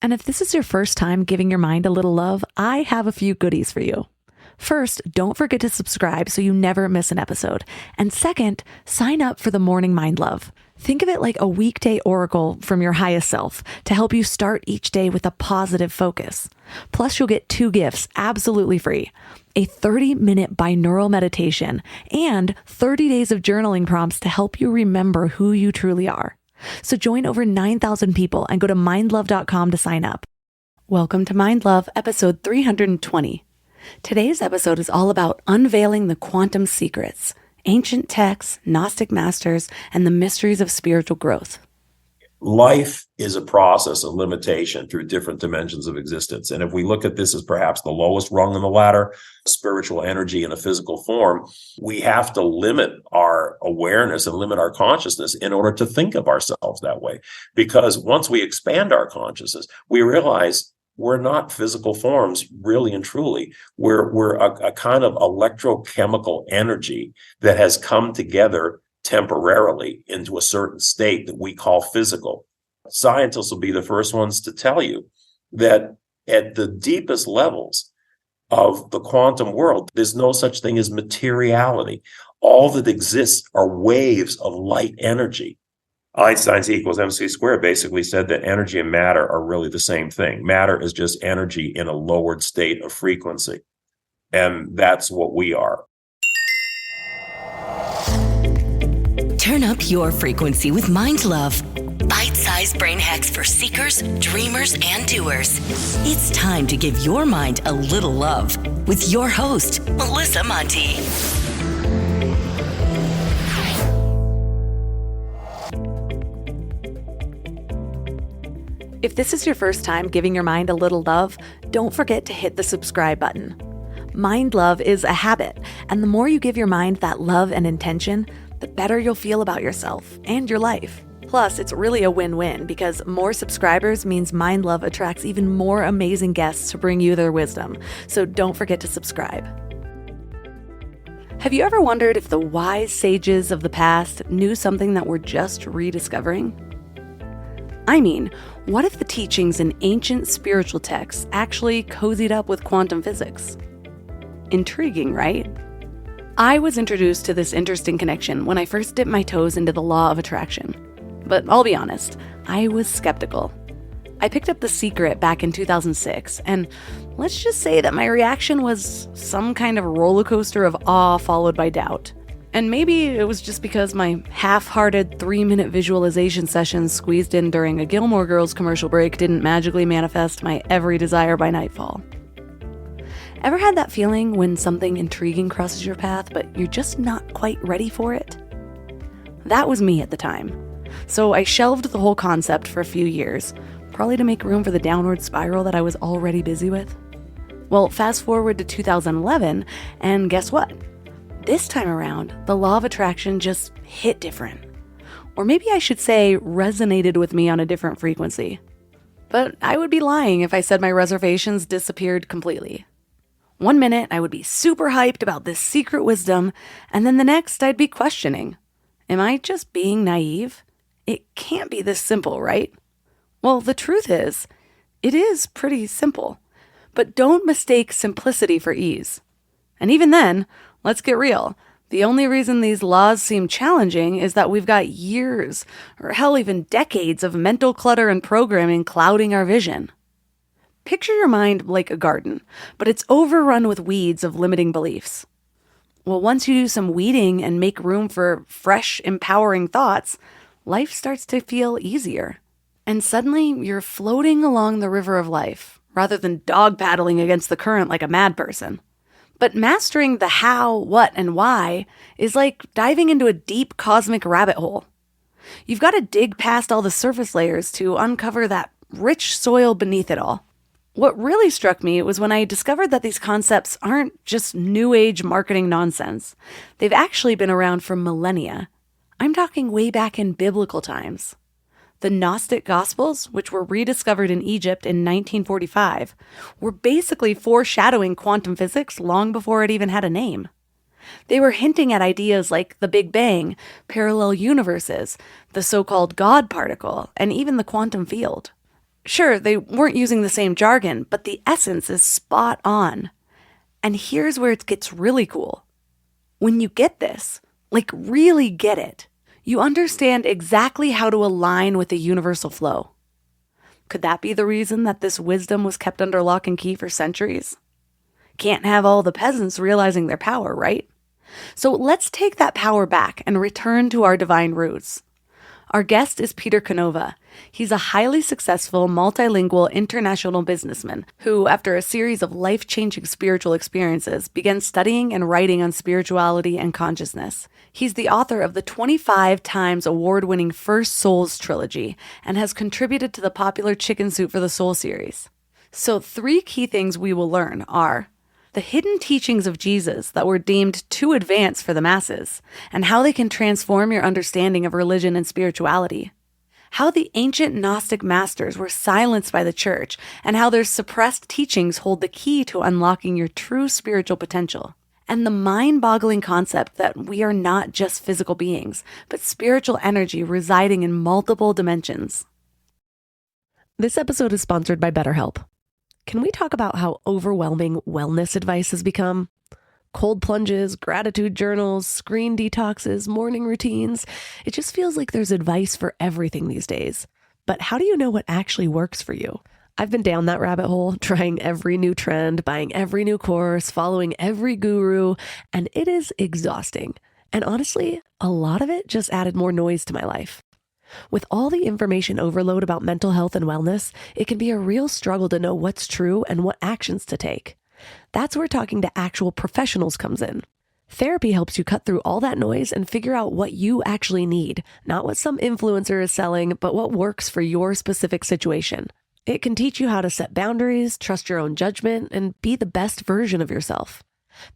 And if this is your first time giving your mind a little love, I have a few goodies for you. First, don't forget to subscribe so you never miss an episode. And second, sign up for the Morning Mind Love. Think of it like a weekday oracle from your highest self to help you start each day with a positive focus. Plus, you'll get 2 gifts absolutely free: a 30-minute binaural meditation and 30 days of journaling prompts to help you remember who you truly are. So join over 9,000 people and go to mindlove.com to sign up. Welcome to Mind Love, episode 320. Today's episode is all about unveiling the quantum secrets, ancient texts, Gnostic masters, and the mysteries of spiritual growth. Life is a process of limitation through different dimensions of existence. And if we look at this as perhaps the lowest rung in the ladder, spiritual energy in a physical form, we have to limit our awareness and limit our consciousness in order to think of ourselves that way. Because once we expand our consciousness, we realize we're not physical forms, really and truly. We're a kind of electrochemical energy that has come together temporarily into a certain state that we call physical. Scientists will be the first ones to tell you that at the deepest levels of the quantum world, there's no such thing as materiality. All that exists are waves of light energy. Einstein's E equals mc squared basically said that energy and matter are really the same thing. Matter is just energy in a lowered state of frequency. And that's what we are. Turn up your frequency with Mind Love. Bite-sized brain hacks for seekers, dreamers, and doers. It's time to give your mind a little love with your host, Melissa Monti. If this is your first time giving your mind a little love, don't forget to hit the subscribe button. Mind love is a habit, and the more you give your mind that love and intention, the better you'll feel about yourself and your life. Plus, it's really a win-win because more subscribers means Mind Love attracts even more amazing guests to bring you their wisdom. So don't forget to subscribe. Have you ever wondered if the wise sages of the past knew something that we're just rediscovering? I mean, what if the teachings in ancient spiritual texts actually cozied up with quantum physics? Intriguing, right? I was introduced to this interesting connection when I first dipped my toes into the law of attraction. But I'll be honest, I was skeptical. I picked up The Secret back in 2006, and let's just say that my reaction was some kind of roller coaster of awe followed by doubt. And maybe it was just because my half-hearted 3-minute visualization sessions squeezed in during a Gilmore Girls commercial break didn't magically manifest my every desire by nightfall. Ever had that feeling when something intriguing crosses your path, but you're just not quite ready for it? That was me at the time. So I shelved the whole concept for a few years, probably to make room for the downward spiral that I was already busy with. Well, fast forward to 2011, and guess what? This time around, the law of attraction just hit different. Or maybe I should say resonated with me on a different frequency. But I would be lying if I said my reservations disappeared completely. One minute, I would be super hyped about this secret wisdom, and then the next, I'd be questioning. Am I just being naive? It can't be this simple, right? Well, the truth is, it is pretty simple. But don't mistake simplicity for ease. And even then, let's get real. The only reason these laws seem challenging is that we've got years, or hell, even decades of mental clutter and programming clouding our vision. Picture your mind like a garden, but it's overrun with weeds of limiting beliefs. Well, once you do some weeding and make room for fresh, empowering thoughts, life starts to feel easier. And suddenly, you're floating along the river of life, rather than dog paddling against the current like a mad person. But mastering the how, what, and why is like diving into a deep cosmic rabbit hole. You've got to dig past all the surface layers to uncover that rich soil beneath it all. What really struck me was when I discovered that these concepts aren't just new age marketing nonsense. They've actually been around for millennia. I'm talking way back in biblical times. The Gnostic Gospels, which were rediscovered in Egypt in 1945, were basically foreshadowing quantum physics long before it even had a name. They were hinting at ideas like the Big Bang, parallel universes, the so-called God particle, and even the quantum field. Sure, they weren't using the same jargon, but the essence is spot on. And here's where it gets really cool. When you get this, like really get it, you understand exactly how to align with the universal flow. Could that be the reason that this wisdom was kept under lock and key for centuries? Can't have all the peasants realizing their power, right? So let's take that power back and return to our divine roots. Our guest is Peter Canova. He's a highly successful, multilingual, international businessman who, after a series of life-changing spiritual experiences, began studying and writing on spirituality and consciousness. He's the author of the 25 times award-winning First Souls trilogy and has contributed to the popular Chicken Soup for the Soul series. So 3 key things we will learn are the hidden teachings of Jesus that were deemed too advanced for the masses, and how they can transform your understanding of religion and spirituality. How the ancient Gnostic masters were silenced by the church, and how their suppressed teachings hold the key to unlocking your true spiritual potential. And the mind-boggling concept that we are not just physical beings, but spiritual energy residing in multiple dimensions. This episode is sponsored by BetterHelp. Can we talk about how overwhelming wellness advice has become? Cold plunges, gratitude journals, screen detoxes, morning routines. It just feels like there's advice for everything these days. But how do you know what actually works for you? I've been down that rabbit hole, trying every new trend, buying every new course, following every guru, and it is exhausting. And honestly, a lot of it just added more noise to my life. With all the information overload about mental health and wellness, it can be a real struggle to know what's true and what actions to take. That's where talking to actual professionals comes in. Therapy helps you cut through all that noise and figure out what you actually need, not what some influencer is selling, but what works for your specific situation. It can teach you how to set boundaries, trust your own judgment, and be the best version of yourself.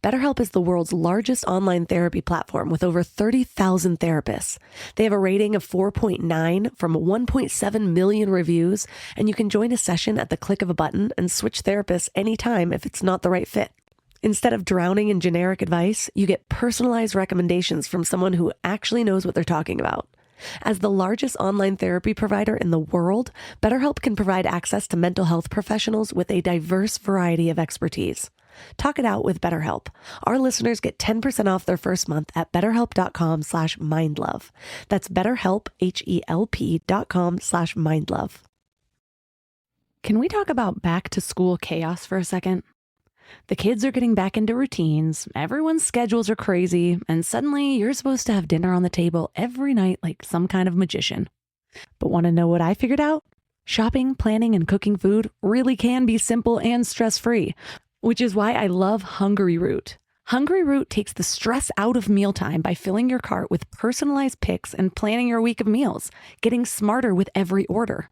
BetterHelp is the world's largest online therapy platform with over 30,000 therapists. They have a rating of 4.9 from 1.7 million reviews, and you can join a session at the click of a button and switch therapists anytime if it's not the right fit. Instead of drowning in generic advice, you get personalized recommendations from someone who actually knows what they're talking about. As the largest online therapy provider in the world, BetterHelp can provide access to mental health professionals with a diverse variety of expertise. Talk it out with BetterHelp. Our listeners get 10% off their first month at betterhelp.com/mindlove. That's BetterHelp, HELP.com/mindlove. Can we talk about back to school chaos for a second? The kids are getting back into routines, everyone's schedules are crazy, and suddenly you're supposed to have dinner on the table every night like some kind of magician. But want to know what I figured out? Shopping, planning, and cooking food really can be simple and stress-free, which is why I love Hungry Root. Hungry Root takes the stress out of mealtime by filling your cart with personalized picks and planning your week of meals, getting smarter with every order.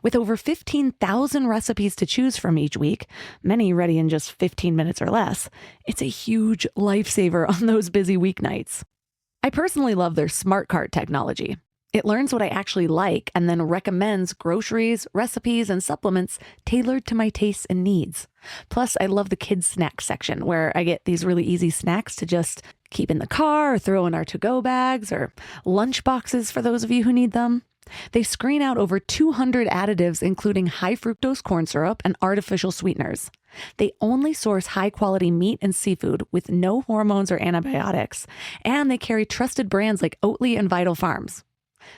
With over 15,000 recipes to choose from each week, many ready in just 15 minutes or less, it's a huge lifesaver on those busy weeknights. I personally love their Smart Cart technology. It learns what I actually like and then recommends groceries, recipes, and supplements tailored to my tastes and needs. Plus, I love the kids' snack section where I get these really easy snacks to just keep in the car or throw in our to-go bags or lunch boxes for those of you who need them. They screen out over 200 additives, including high fructose corn syrup and artificial sweeteners. They only source high-quality meat and seafood with no hormones or antibiotics, and they carry trusted brands like Oatly and Vital Farms.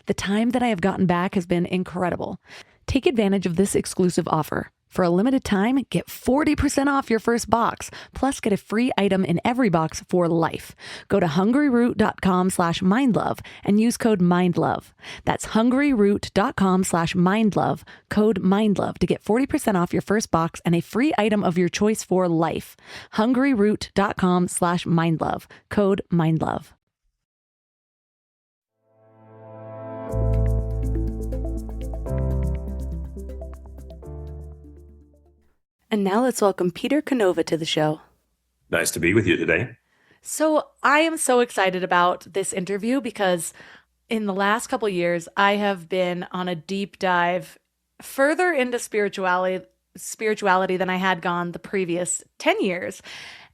The time that I have gotten back has been incredible. Take advantage of this exclusive offer. For a limited time, get 40% off your first box, plus get a free item in every box for life. Go to hungryroot.com/mindlove and use code MINDLOVE. That's hungryroot.com/mindlove, code MINDLOVE to get 40% off your first box and a free item of your choice for life. hungryroot.com/mindlove, code MINDLOVE. And now let's welcome Peter Canova to the show. Nice to be with you today. So I am so excited about this interview because in the last couple of years, I have been on a deep dive further into spirituality than I had gone the previous 10 years.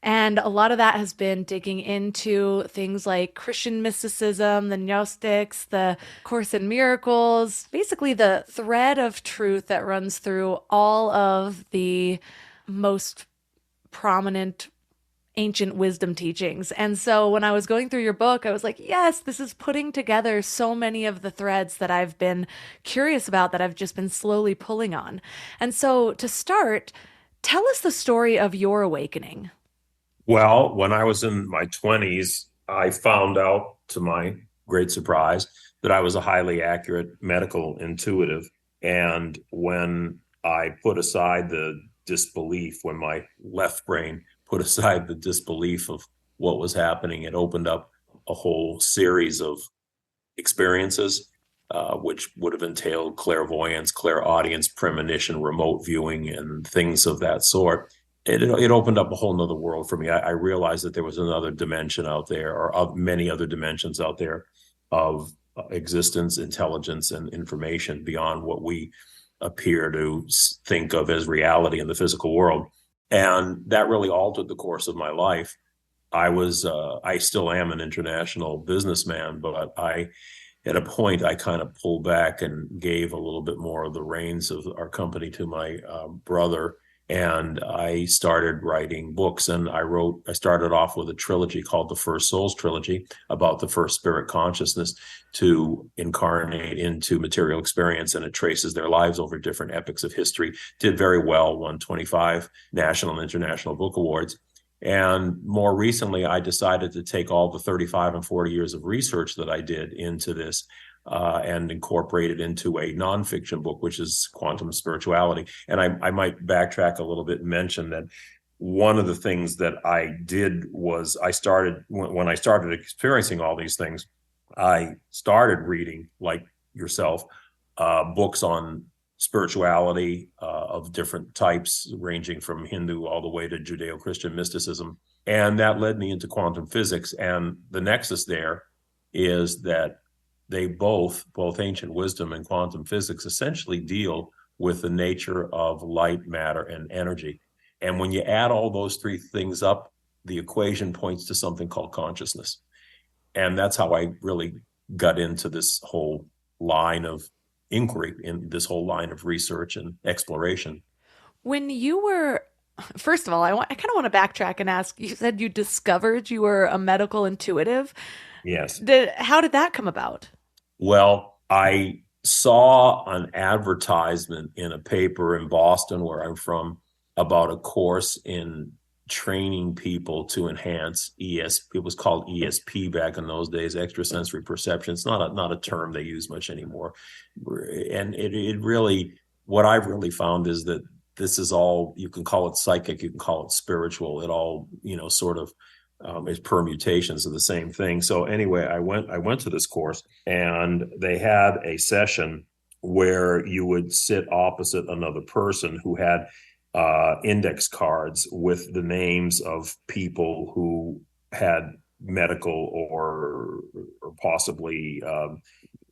And a lot of that has been digging into things like Christian mysticism, the Gnostics, the Course in Miracles, basically the thread of truth that runs through all of the most prominent ancient wisdom teachings. And so when I was going through your book, I was like, yes, this is putting together so many of the threads that I've been curious about, that I've just been slowly pulling on. And so to start, tell us the story of your awakening. Well, when I was in my 20s, I found out, to my great surprise, that I was a highly accurate medical intuitive. And when I put aside the disbelief, when my left brain put aside the disbelief of what was happening, it opened up a whole series of experiences, which would have entailed clairvoyance, clairaudience, premonition, remote viewing, and things of that sort. It opened up a whole nother world for me. I realized that there was another dimension out there, or of many other dimensions out there, of existence, intelligence, and information beyond what we appear to think of as reality in the physical world. And that really altered the course of my life. I still am an international businessman, but at a point, I kind of pulled back and gave a little bit more of the reins of our company to my brother. And I started writing books, and I started off with a trilogy called the First Souls Trilogy, about the first spirit consciousness to incarnate into material experience. And it traces their lives over different epochs of history. Did very well, won 25 national and international book awards. And more recently, I decided to take all the 35 and 40 years of research that I did into this and incorporate it into a nonfiction book, which is Quantum Spirituality. And I might backtrack a little bit and mention that one of the things that I did was when I started experiencing all these things, I started reading, like yourself, books on spirituality of different types, ranging from Hindu all the way to Judeo-Christian mysticism. And that led me into quantum physics. And the nexus there is that they both ancient wisdom and quantum physics, essentially deal with the nature of light, matter, and energy. And when you add all those three things up, the equation points to something called consciousness. And that's how I really got into this whole line of inquiry, in this whole line of research and exploration. When you were, first of all, I kind of want to backtrack and ask, you said you discovered you were a medical intuitive. Yes. How did that come about? Well, I saw an advertisement in a paper in Boston, where I'm from, about a course in training people to enhance ESP. It was called ESP back in those days, extrasensory perception. It's not a term they use much anymore. And it really, what I've really found is that this is all, you can call it psychic, you can call it spiritual. It all, sort of is permutations of the same thing. So anyway, I went to this course, and they had a session where you would sit opposite another person who had index cards with the names of people who had medical or possibly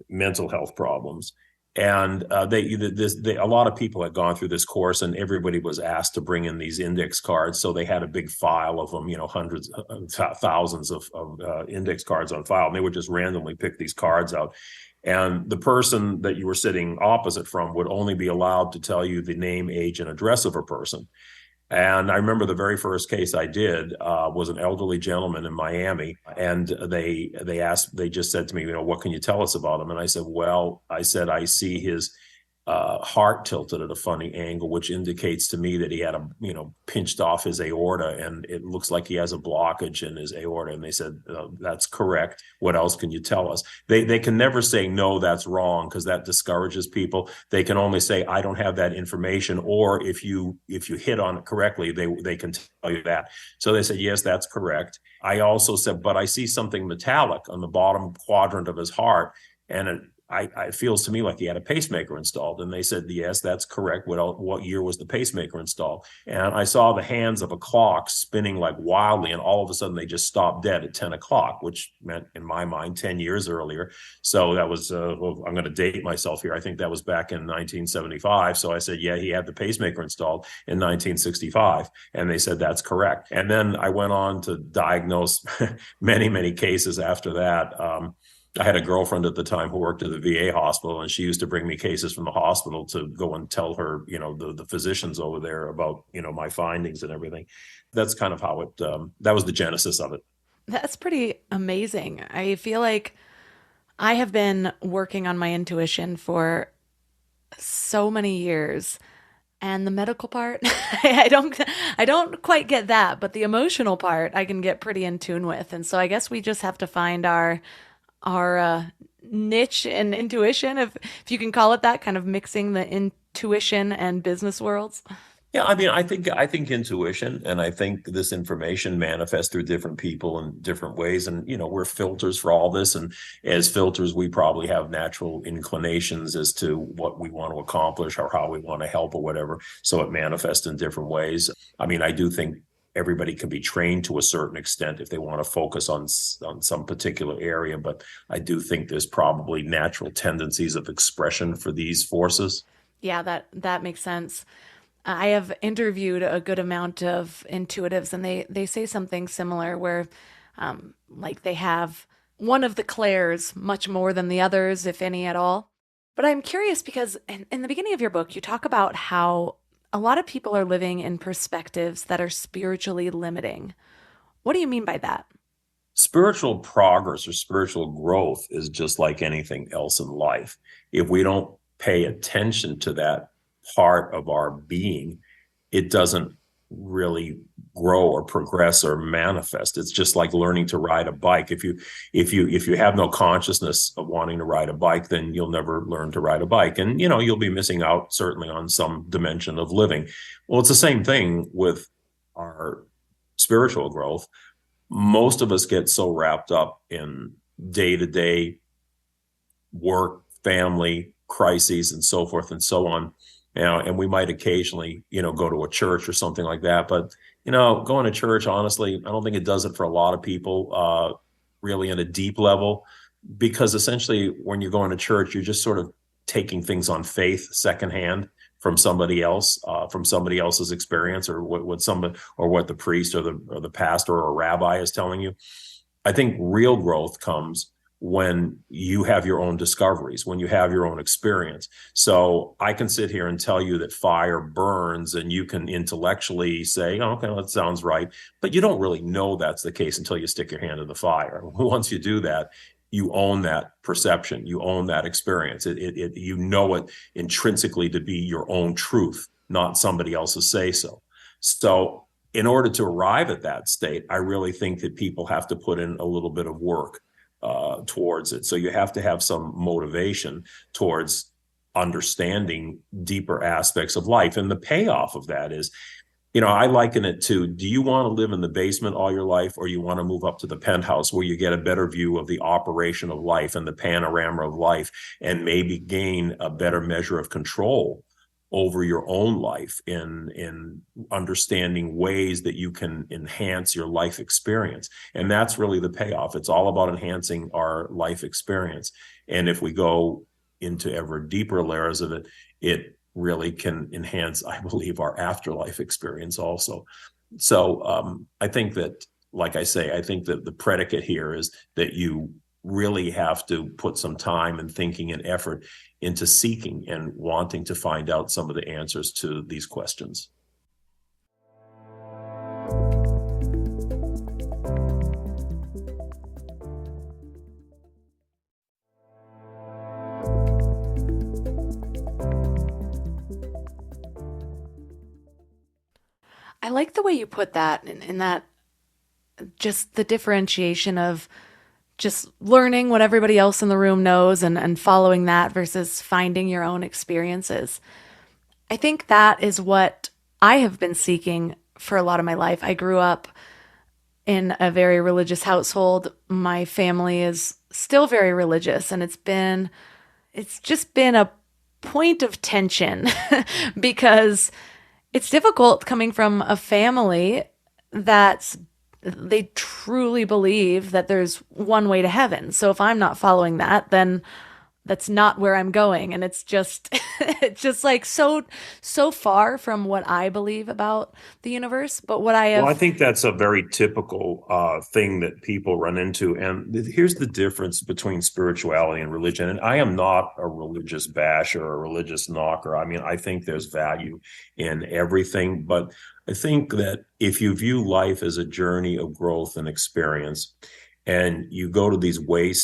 mental health problems. And a lot of people had gone through this course, and everybody was asked to bring in these index cards. So they had a big file of them, hundreds, thousands of index cards on file. And they would just randomly pick these cards out. And the person that you were sitting opposite from would only be allowed to tell you the name, age, and address of a person. And I remember the very first case I did was an elderly gentleman in Miami. And they just said to me, what can you tell us about him? And I said, I see his heart tilted at a funny angle, which indicates to me that he had pinched off his aorta, and it looks like he has a blockage in his aorta. And they said, that's correct. What else can you tell us? They can never say, no, that's wrong, because that discourages people. They can only say, I don't have that information. Or if you hit on it correctly, they can tell you that. So they said, yes, that's correct. I also said, but I see something metallic on the bottom quadrant of his heart. And it feels to me like he had a pacemaker installed. And they said, yes, that's correct. What year was the pacemaker installed? And I saw the hands of a clock spinning like wildly. And all of a sudden they just stopped dead at 10 o'clock, which meant in my mind 10 years earlier. So that was, well, I'm going to date myself here. I think that was back in 1975. So I said, yeah, he had the pacemaker installed in 1965. And they said, that's correct. And then I went on to diagnose many, many cases after that. I had a girlfriend at the time who worked at the VA hospital, and she used to bring me cases from the hospital to go and tell her, the physicians over there about, my findings and everything. That's kind of how that was the genesis of it. That's pretty amazing. I feel like I have been working on my intuition for so many years. And the medical part, I don't quite get that, but the emotional part I can get pretty in tune with. And so I guess we just have to find our niche in intuition, if you can call it that, kind of mixing the intuition and business worlds. Yeah, I mean, I think intuition, and I think this information manifests through different people in different ways. And, we're filters for all this. And as filters, we probably have natural inclinations as to what we want to accomplish or how we want to help or whatever. So it manifests in different ways. I mean, I do think everybody can be trained to a certain extent if they want to focus on some particular area. But I do think there's probably natural tendencies of expression for these forces. Yeah, that makes sense. I have interviewed a good amount of intuitives, and they say something similar where like they have one of the clairs much more than the others, if any at all. But I'm curious because in the beginning of your book, you talk about how a lot of people are living in perspectives that are spiritually limiting. What do you mean by that? Spiritual progress or spiritual growth is just like anything else in life. If we don't pay attention to that part of our being, it doesn't really grow or progress or manifest. It's just like learning to ride a bike. If you have no consciousness of wanting to ride a bike, then you'll never learn to ride a bike. And you'll be missing out certainly on some dimension of living. Well, it's the same thing with our spiritual growth. Most of us get so wrapped up in day-to-day work, family, crises, and so forth and so on. And we might occasionally, go to a church or something like that. But, going to church, honestly, I don't think it does it for a lot of people, really in a deep level, because essentially when you're going to church, you're just sort of taking things on faith secondhand from somebody else, from somebody else's experience, or what the priest or the pastor or rabbi is telling you. I think real growth comes when you have your own discoveries, when you have your own experience. So I can sit here and tell you that fire burns, and you can intellectually say, oh, okay, well, that sounds right. But you don't really know that's the case until you stick your hand in the fire. Once you do that, you own that perception, you own that experience. You know it intrinsically to be your own truth, not somebody else's say-so. So in order to arrive at that state, I really think that people have to put in a little bit of work towards it. So you have to have some motivation towards understanding deeper aspects of life. And the payoff of that is, I liken it to, do you want to live in the basement all your life, or you want to move up to the penthouse where you get a better view of the operation of life and the panorama of life, and maybe gain a better measure of control over your own life in understanding ways that you can enhance your life experience? And that's really the payoff. It's all about enhancing our life experience. And if we go into ever deeper layers of it, it really can enhance, I believe, our afterlife experience also. So I think that, like I say, I think that the predicate here is that you really have to put some time and thinking and effort into seeking and wanting to find out some of the answers to these questions. I like the way you put that in that, just the differentiation of just learning what everybody else in the room knows and following that versus finding your own experiences. I think that is what I have been seeking for a lot of my life. I grew up in a very religious household. My family is still very religious, and it's been it's just been a point of tension because it's difficult coming from a family they truly believe that there's one way to heaven. So if I'm not following that, then that's not where I'm going. And it's just, it's just like so far from what I believe about the universe. But what I have. Well, I think that's a very typical thing that people run into. And here's the difference between spirituality and religion. And I am not a religious basher or a religious knocker. I mean, I think there's value in everything. But I think that if you view life as a journey of growth and experience, and you go to these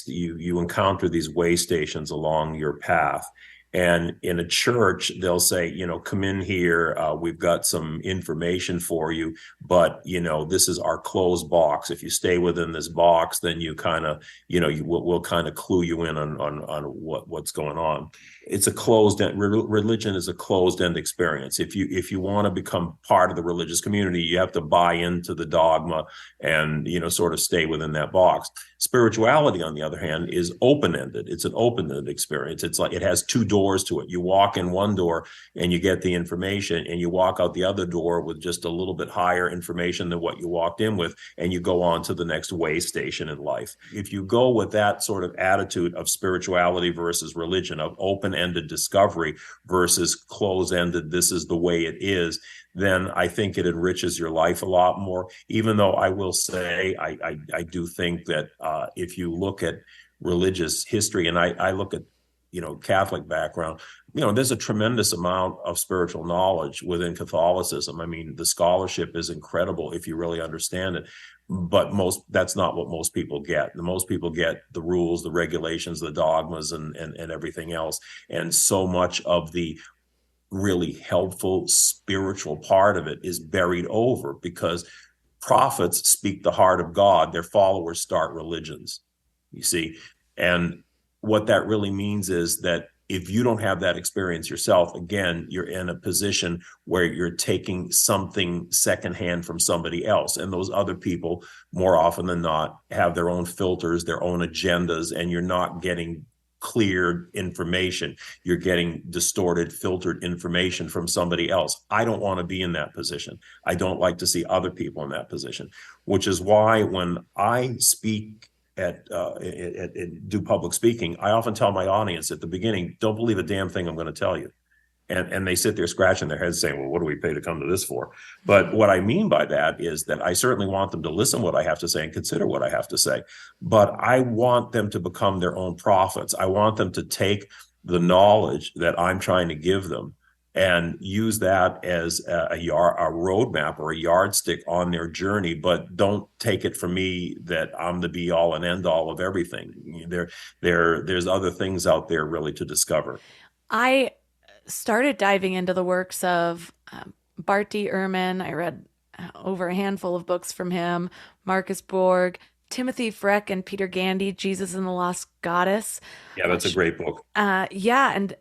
you encounter these way stations along your path. And in a church, they'll say, come in here. We've got some information for you, but, this is our closed box. If you stay within this box, then you kind of, we'll kind of clue you in on what's going on. It's a closed end. Religion is a closed end experience. If you want to become part of the religious community, you have to buy into the dogma and, sort of stay within that box. Spirituality, on the other hand, is open-ended. It's an open-ended experience. It's like it has two doors to it. You walk in one door and you get the information, and you walk out the other door with just a little bit higher information than what you walked in with, and you go on to the next way station in life. If you go with that sort of attitude of spirituality versus religion, of open-ended discovery versus closed-ended, this is the way it is, then I think it enriches your life a lot more. Even though I will say, I do think that if you look at religious history, and I look at, Catholic background, there's a tremendous amount of spiritual knowledge within Catholicism. I mean, the scholarship is incredible if you really understand it. But that's not what most people get. Most people get the rules, the regulations, the dogmas, and everything else. And so much of the really helpful spiritual part of it is buried over, because prophets speak the heart of God. Their followers start religions, you see. And what that really means is that if you don't have that experience yourself, again, you're in a position where you're taking something secondhand from somebody else. And those other people, more often than not, have their own filters, their own agendas, and you're not getting clear information. You're getting distorted, filtered information from somebody else. I don't want to be in that position. I don't like to see other people in that position, which is why when I speak do public speaking, I often tell my audience at the beginning, don't believe a damn thing I'm going to tell you. And they sit there scratching their heads saying, well, what do we pay to come to this for? But what I mean by that is that I certainly want them to listen to what I have to say and consider what I have to say. But I want them to become their own prophets. I want them to take the knowledge that I'm trying to give them and use that as a roadmap or a yardstick on their journey. But don't take it from me that I'm the be all and end all of everything. There's other things out there really to discover. I started diving into the works of Bart D. Ehrman. I read over a handful of books from him, Marcus Borg, Timothy Freck, and Peter Gandy, Jesus and the Lost Goddess. Yeah, that's a great book. Yeah, and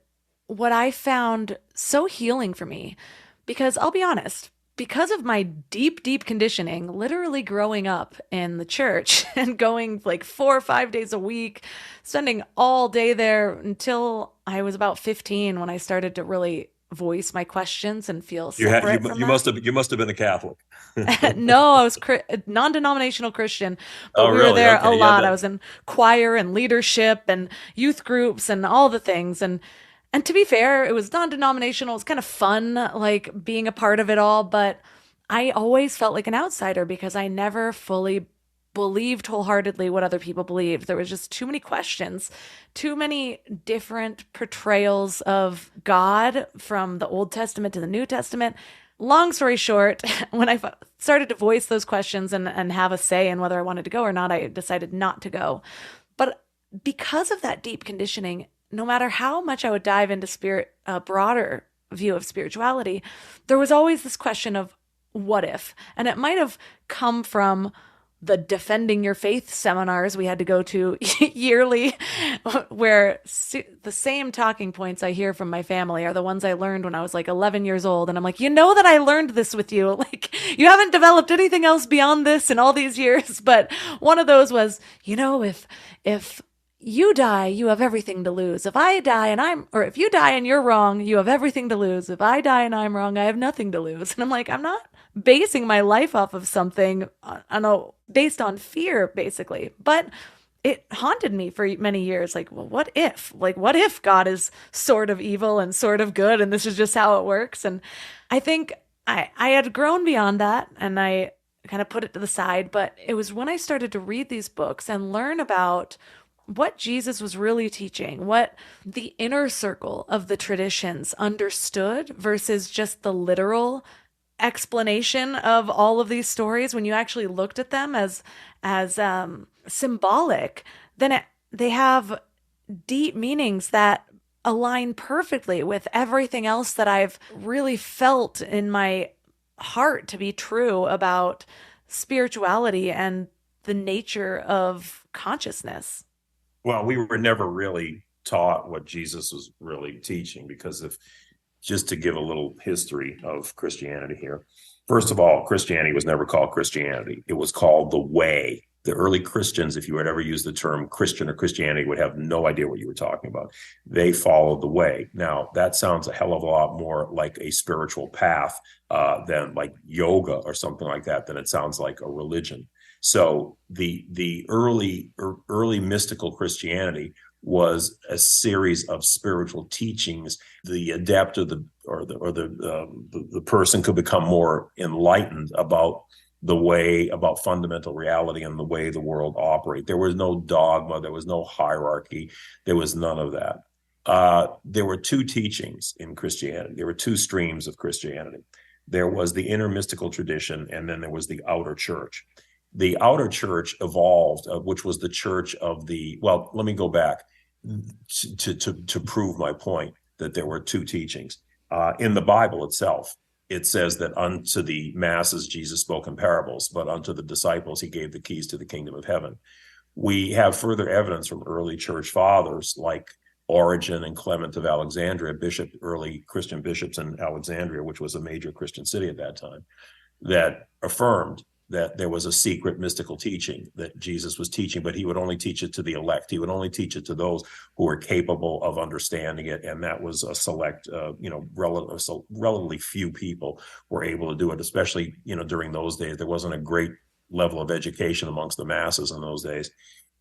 what I found so healing for me, because I'll be honest, because of my deep, deep conditioning, literally growing up in the church and going like 4 or 5 days a week, spending all day there until I was about 15 when I started to really voice my questions and feel separate from that. You must have been a Catholic. No, I was a non-denominational Christian, but we really? were there Okay, a lot. yeah, I was in choir and leadership and youth groups and all the things. And to be fair, it was non-denominational. It was kind of fun, like being a part of it all. But I always felt like an outsider because I never fully believed wholeheartedly what other people believed. There was just too many questions, too many different portrayals of God from the Old Testament to the New Testament. Long story short, when I started to voice those questions and have a say in whether I wanted to go or not, I decided not to go. But because of that deep conditioning, no matter how much I would dive into a broader view of spirituality, there was always this question of what if? And it might have come from the defending your faith seminars we had to go to yearly, where the same talking points I hear from my family are the ones I learned when I was like 11 years old. And I'm like, that I learned this with you. Like, you haven't developed anything else beyond this in all these years. But one of those was, if you die, you have everything to lose. If I die and or if you die and you're wrong, you have everything to lose. If I die and I'm wrong, I have nothing to lose. And I'm like, I'm not basing my life off of something, based on fear, basically. But it haunted me for many years. Like, well, what if? Like, what if God is sort of evil and sort of good, and this is just how it works? And I think I had grown beyond that, and I kind of put it to the side. But it was when I started to read these books and learn about what Jesus was really teaching, what the inner circle of the traditions understood versus just the literal explanation of all of these stories. When you actually looked at them as symbolic, then they have deep meanings that align perfectly with everything else that I've really felt in my heart to be true about spirituality and the nature of consciousness. Well, we were never really taught what Jesus was really teaching, because if just to give a little history of Christianity here. First of all, Christianity was never called Christianity. It was called the Way. The early Christians, if you had ever used the term Christian or Christianity, would have no idea what you were talking about. They followed the Way. Now, that sounds a hell of a lot more like a spiritual path than like yoga or something like that, than it sounds like a religion. So the early mystical Christianity was a series of spiritual teachings. The adept or the person could become more enlightened about the way, about fundamental reality and the way the world operates. There was no dogma, there was no hierarchy, there was none of that. There were two teachings in Christianity. There were two streams of Christianity. There was the inner mystical tradition, and then there was the outer church. The outer church evolved, which was the church of well, let me go back to prove my point that there were two teachings. In the Bible itself, it says that unto the masses Jesus spoke in parables, but unto the disciples he gave the keys to the kingdom of heaven. We have further evidence from early church fathers like Origen and Clement of Alexandria, early Christian bishops in Alexandria, which was a major Christian city at that time, that affirmed that there was a secret mystical teaching that Jesus was teaching, but he would only teach it to the elect. He would only teach it to those who were capable of understanding it. And that was a select, relatively few people were able to do it, especially, during those days. There wasn't a great level of education amongst the masses in those days.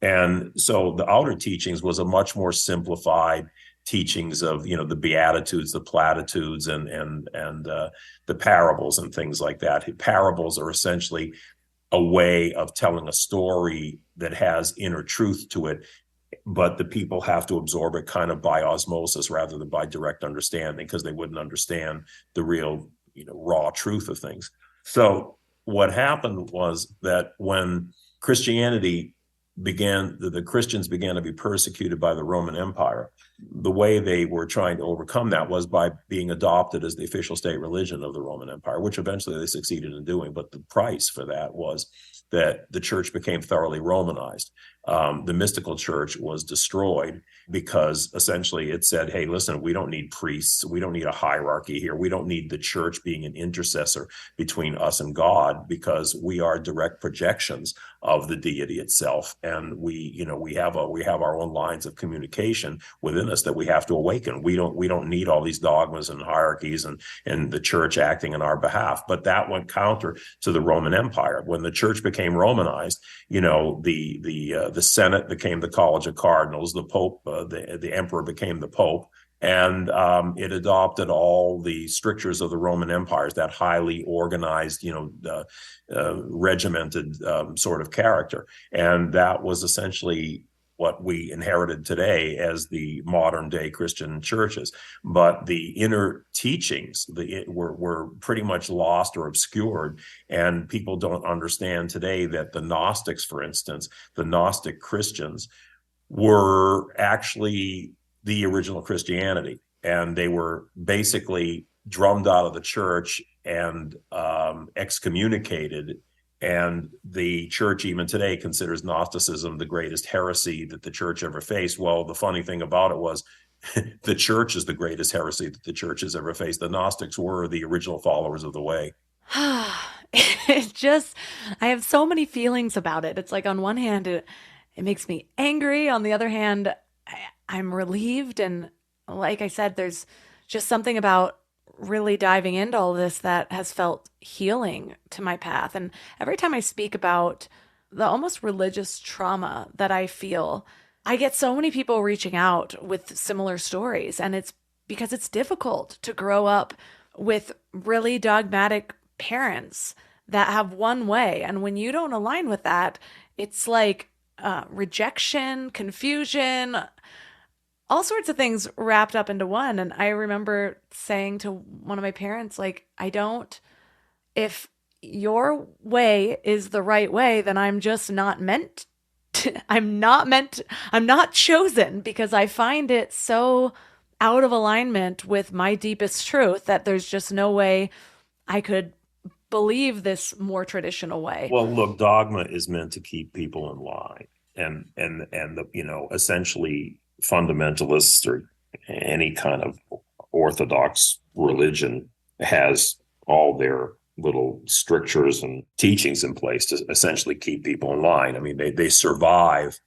And so the outer teachings was a much more simplified teachings of, the Beatitudes, the platitudes, and the parables and things like that. Parables are essentially a way of telling a story that has inner truth to it, but the people have to absorb it kind of by osmosis rather than by direct understanding, because they wouldn't understand the real, raw truth of things. So what happened was that when Christianity the Christians began to be persecuted by the Roman Empire, the way they were trying to overcome that was by being adopted as the official state religion of the Roman Empire, which eventually they succeeded in doing. But the price for that was that the church became thoroughly Romanized. The mystical church was destroyed because essentially it said, hey, listen, we don't need priests. We don't need a hierarchy here. We don't need the church being an intercessor between us and God, because we are direct projections of the deity itself. And we have our own lines of communication within us that we have to awaken. We don't need all these dogmas and hierarchies and the church acting on our behalf. But that went counter to the Roman Empire. When the church became Romanized, the Senate became the College of Cardinals, the Pope, the Emperor became the Pope, and it adopted all the strictures of the Roman empires, that highly organized, regimented sort of character. And that was essentially what we inherited today as the modern day Christian churches. But the inner teachings were pretty much lost or obscured. And people don't understand today that the Gnostics, for instance, the Gnostic Christians were actually the original Christianity. And they were basically drummed out of the church and excommunicated. And the church even today considers Gnosticism the greatest heresy that the church ever faced. Well, the funny thing about it was the church is the greatest heresy that the church has ever faced. The Gnostics were the original followers of the way. I have so many feelings about it. It's like, on one hand, it makes me angry. On the other hand, I'm relieved. And like I said, there's just something about really diving into all this that has felt healing to my path. And every time I speak about the almost religious trauma that I feel, I get so many people reaching out with similar stories. And it's because it's difficult to grow up with really dogmatic parents that have one way. And when you don't align with that, it's like rejection, confusion, all sorts of things wrapped up into one. And I remember saying to one of my parents, like, if your way is the right way, then I'm just not meant to, I'm not chosen, because I find it so out of alignment with my deepest truth that there's just no way I could believe this more traditional way. Well, look, dogma is meant to keep people in line, and the essentially fundamentalists or any kind of orthodox religion has all their little strictures and teachings in place to essentially keep people in line. I mean, they survive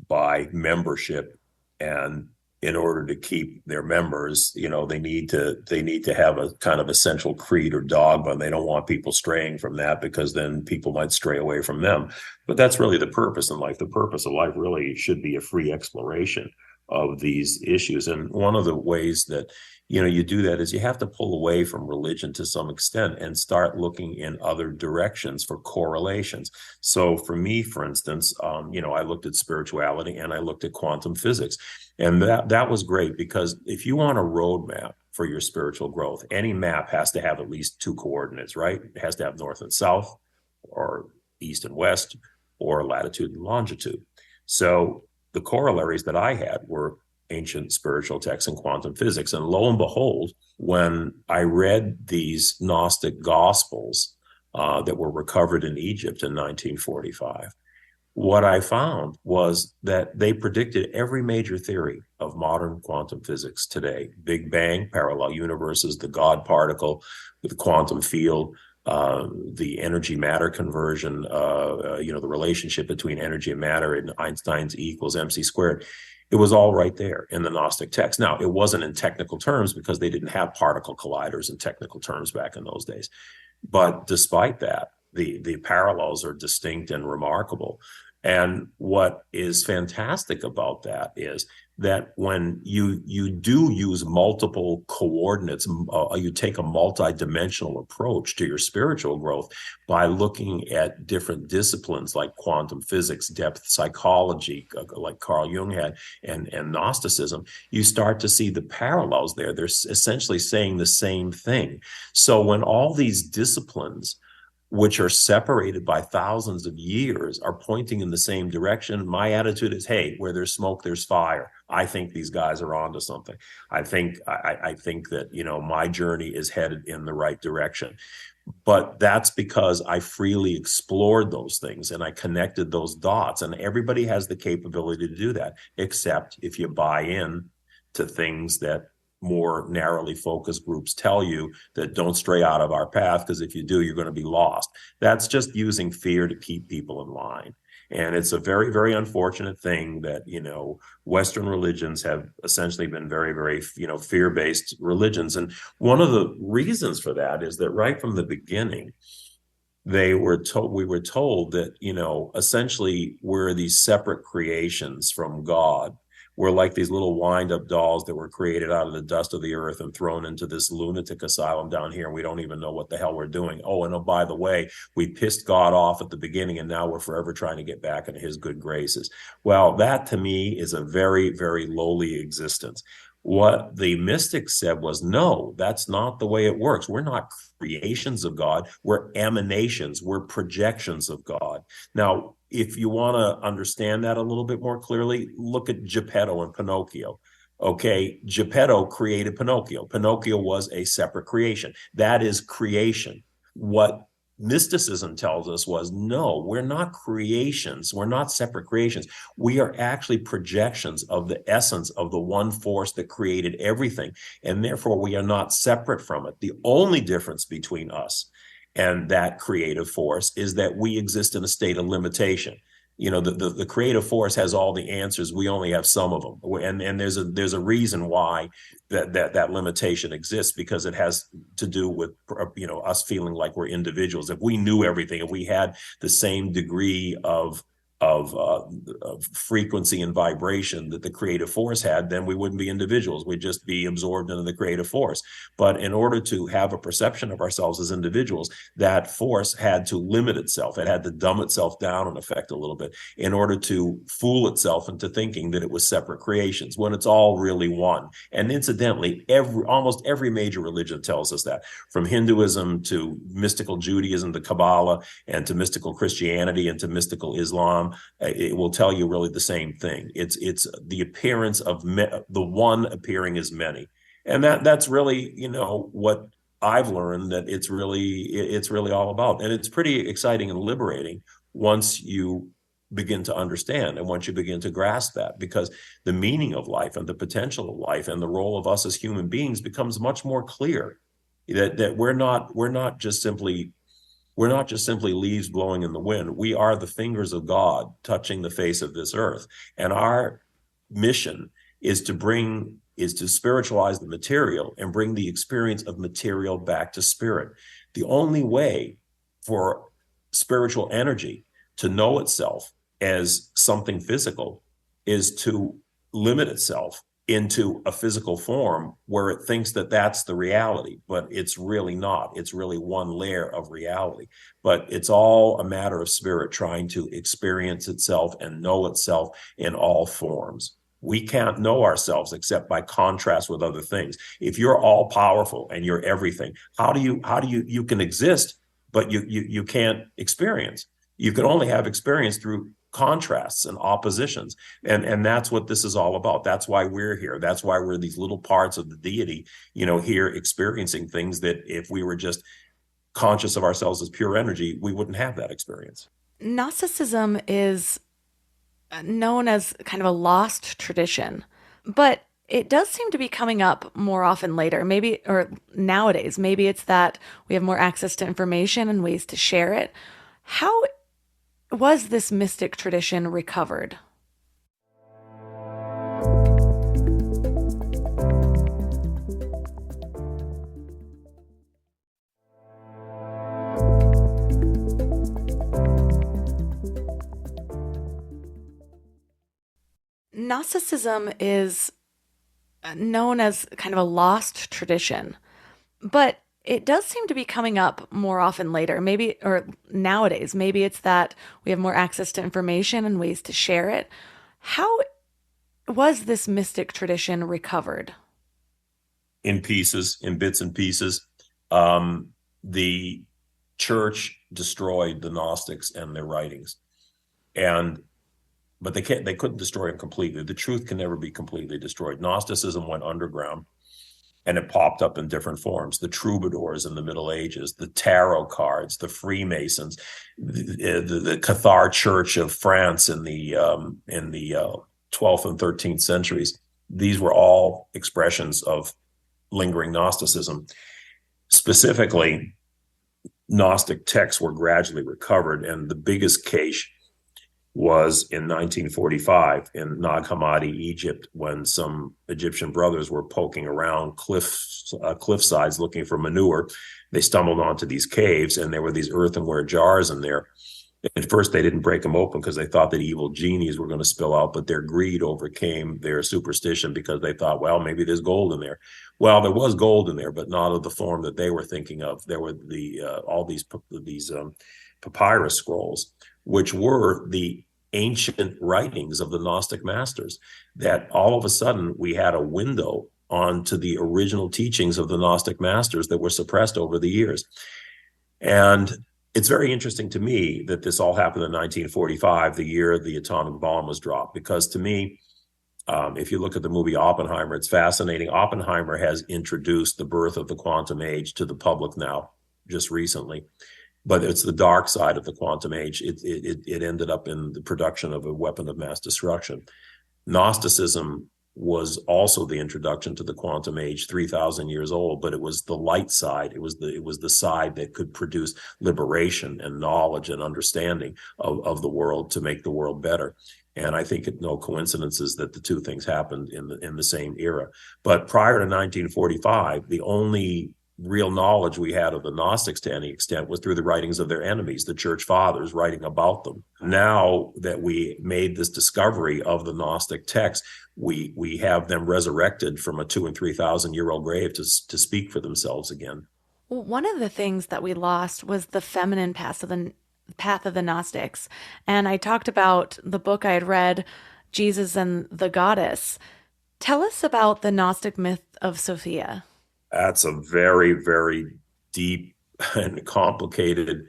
by membership, and in order to keep their members, they need to have a kind of essential creed or dogma. And they don't want people straying from that, because then people might stray away from them. But that's really the purpose in life. The purpose of life really should be a free exploration of these issues. And one of the ways that you do that is you have to pull away from religion to some extent and start looking in other directions for correlations. So for me, for instance, I looked at spirituality and I looked at quantum physics. And that was great, because if you want a roadmap for your spiritual growth, any map has to have at least two coordinates, right? It has to have north and south, or east and west, or latitude and longitude. So the corollaries that I had were ancient spiritual texts and quantum physics. And lo and behold, when I read these Gnostic gospels that were recovered in Egypt in 1945, what I found was that they predicted every major theory of modern quantum physics today: Big Bang, parallel universes, the God particle, the quantum field, the energy matter conversion, the relationship between energy and matter in Einstein's E equals MC squared. It was all right there in the Gnostic text. Now, it wasn't in technical terms, because they didn't have particle colliders in technical terms back in those days. But despite that, the parallels are distinct and remarkable. And what is fantastic about that is that when you do use multiple coordinates, you take a multi-dimensional approach to your spiritual growth by looking at different disciplines like quantum physics, depth psychology, like Carl Jung had, and Gnosticism, you start to see the parallels there. They're essentially saying the same thing. So when all these disciplines, which are separated by thousands of years, are pointing in the same direction, my attitude is, hey, where there's smoke, there's fire. I think these guys are onto something. I think that, my journey is headed in the right direction. But that's because I freely explored those things and I connected those dots. And everybody has the capability to do that, except if you buy in to things that more narrowly focused groups tell you, that don't stray out of our path, because if you do, you're going to be lost. That's just using fear to keep people in line. And it's a very, very unfortunate thing that, Western religions have essentially been very, very, fear-based religions. And one of the reasons for that is that right from the beginning, we were told that, essentially we're these separate creations from God. We're like these little wind-up dolls that were created out of the dust of the earth and thrown into this lunatic asylum down here, and we don't even know what the hell we're doing. Oh, by the way, we pissed God off at the beginning, and now we're forever trying to get back into his good graces. Well, that to me is a very, very lowly existence. What the mystics said was, no, that's not the way it works. We're not creations of God. We're emanations. We're projections of God. Now, if you want to understand that a little bit more clearly, look at Geppetto and Pinocchio. Okay, Geppetto created Pinocchio. Pinocchio was a separate creation. That is creation. What mysticism tells us was, no, we're not creations. We're not separate creations. We are actually projections of the essence of the one force that created everything. And therefore, we are not separate from it. The only difference between us and that creative force is that we exist in a state of limitation. the creative force has all the answers. We only have some of them, and there's a reason why that limitation exists, because it has to do with us feeling like we're individuals. If we knew everything, if we had the same degree of frequency and vibration that the creative force had, then we wouldn't be individuals. We'd just be absorbed into the creative force. But in order to have a perception of ourselves as individuals, that force had to limit itself. It had to dumb itself down, in effect, a little bit, in order to fool itself into thinking that it was separate creations, when it's all really one. And incidentally, almost every major religion tells us that, from Hinduism to mystical Judaism to Kabbalah, and to mystical Christianity and to mystical Islam. It will tell you really the same thing. It's the appearance of the one appearing as many, and that's really what I've learned, that it's really all about. And it's pretty exciting and liberating once you begin to understand and once you begin to grasp that, because the meaning of life and the potential of life and the role of us as human beings becomes much more clear. That we're not just simply leaves blowing in the wind. We are the fingers of God touching the face of this earth. And our mission is to spiritualize the material and bring the experience of material back to spirit. The only way for spiritual energy to know itself as something physical is to limit itself into a physical form where it thinks that that's the reality, but it's really not. It's really one layer of reality, but it's all a matter of spirit trying to experience itself and know itself in all forms. We can't know ourselves except by contrast with other things. If you're all powerful and you're everything, how do you can exist, but you can't experience? You can only have experience through contrasts and oppositions, and that's what this is all about. That's why we're here. That's why we're these little parts of the deity, here experiencing things that if we were just conscious of ourselves as pure energy, we wouldn't have that experience. Gnosticism is known as kind of a lost tradition, but it does seem to be coming up more often later, maybe, or nowadays. Maybe it's that we have more access to information and ways to share it. How was this mystic tradition recovered? Gnosticism is known as kind of a lost tradition, but it does seem to be coming up more often later, maybe, or nowadays. Maybe it's that we have more access to information and ways to share it. How was this mystic tradition recovered? In pieces, in bits and pieces. The church destroyed the Gnostics and their writings, but they couldn't destroy them completely. The truth can never be completely destroyed. Gnosticism went underground, and it popped up in different forms. The troubadours in the Middle Ages, the tarot cards, the Freemasons, the Cathar Church of France in the 12th and 13th centuries. These were all expressions of lingering Gnosticism. Specifically, Gnostic texts were gradually recovered, and the biggest cache was in 1945 in Nag Hammadi, Egypt, when some Egyptian brothers were poking around cliff sides looking for manure. They stumbled onto these caves, and there were these earthenware jars in there. At first, they didn't break them open because they thought that evil genies were going to spill out, but their greed overcame their superstition because they thought, well, maybe there's gold in there. Well, there was gold in there, but not of the form that they were thinking of. There were all these papyrus scrolls, which were the ancient writings of the Gnostic masters, that all of a sudden we had a window onto the original teachings of the Gnostic masters that were suppressed over the years. And it's very interesting to me that this all happened in 1945, the year the atomic bomb was dropped, because to me, if you look at the movie Oppenheimer, it's fascinating. Oppenheimer has introduced the birth of the quantum age to the public now, just recently. But it's the dark side of the quantum age. It ended up in the production of a weapon of mass destruction. Gnosticism was also the introduction to the quantum age, 3,000 years old, but it was the light side. It was the side that could produce liberation and knowledge and understanding of the world to make the world better. And I think it's no coincidences that the two things happened in the same era. But prior to 1945, the only real knowledge we had of the Gnostics to any extent was through the writings of their enemies, the church fathers writing about them. Now that we made this discovery of the Gnostic text, we have them resurrected from a 2,000 and 3,000 year old grave to speak for themselves again. Well, one of the things that we lost was the feminine path of the Gnostics. And I talked about the book I had read, Jesus and the Goddess. Tell us about the Gnostic myth of Sophia. That's a very, very deep and complicated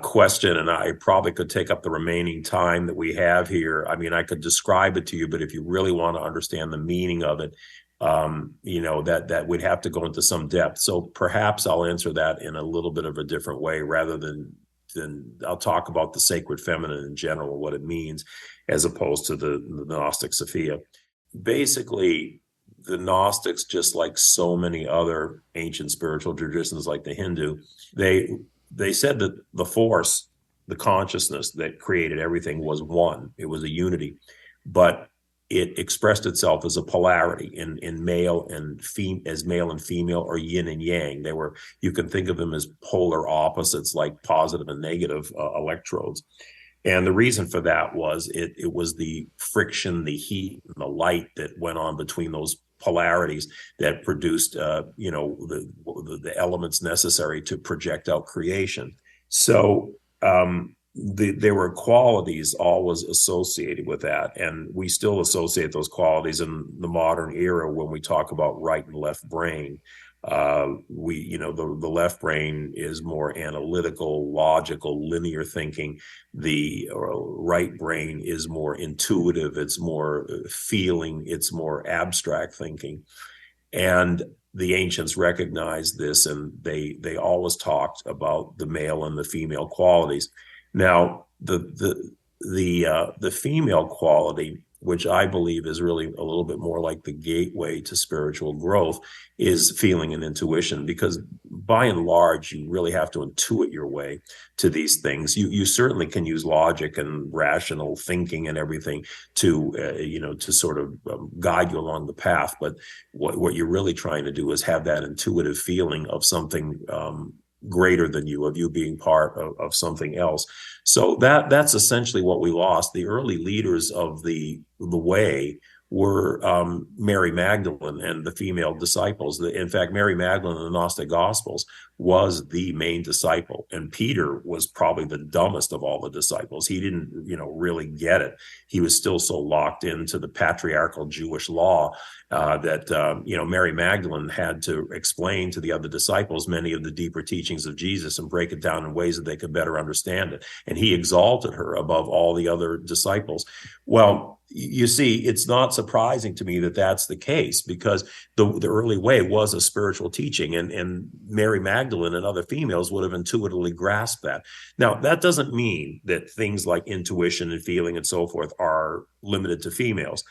question, and I probably could take up the remaining time that we have here. I mean, I could describe it to you, but if you really want to understand the meaning of it, that we'd have to go into some depth. So perhaps I'll answer that in a little bit of a different way, rather than I'll talk about the sacred feminine in general, what it means, as opposed to the Gnostic Sophia. Basically, the Gnostics, just like so many other ancient spiritual traditions like the Hindu, they said that the force, the consciousness that created everything was one. It was a unity, but it expressed itself as a polarity in male and female, or yin and yang. You can think of them as polar opposites, like positive and negative electrodes. And the reason for that was it was the friction, the heat, and the light that went on between those polarities that produced, the elements necessary to project out creation. So there were qualities always associated with that, and we still associate those qualities in the modern era when we talk about right and left brain. The left brain is more analytical, logical, linear thinking. The right brain is more intuitive. It's more feeling. It's more abstract thinking. And the ancients recognized this, and they always talked about the male and the female qualities. Now, the female quality, which I believe is really a little bit more like the gateway to spiritual growth, is feeling and intuition, because by and large, you really have to intuit your way to these things. You certainly can use logic and rational thinking and everything to sort of guide you along the path. But what you're really trying to do is have that intuitive feeling of something greater than you, of you being part of something else. So that's essentially what we lost. The early leaders of the way were Mary Magdalene and the female disciples. In fact, Mary Magdalene in the Gnostic Gospels was the main disciple, and Peter was probably the dumbest of all the disciples. He didn't, really get it. He was still so locked into the patriarchal Jewish law that Mary Magdalene had to explain to the other disciples many of the deeper teachings of Jesus and break it down in ways that they could better understand it. And he exalted her above all the other disciples. Well, you see, it's not surprising to me that that's the case, because the early way was a spiritual teaching, and Mary Magdalene and other females would have intuitively grasped that. Now, that doesn't mean that things like intuition and feeling and so forth are limited to females.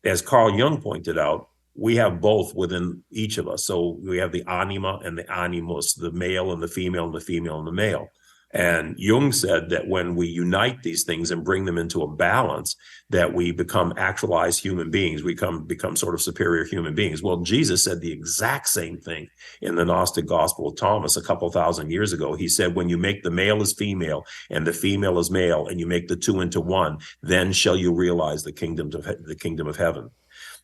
As Carl Jung pointed out, we have both within each of us. So we have the anima and the animus, the male and the female, and the female and the male. And Jung said that when we unite these things and bring them into a balance, that we become actualized human beings. We become sort of superior human beings. Well, Jesus said the exact same thing in the Gnostic Gospel of Thomas a couple thousand years ago. He said, when you make the male as female and the female as male, and you make the two into one, then shall you realize the kingdom of heaven.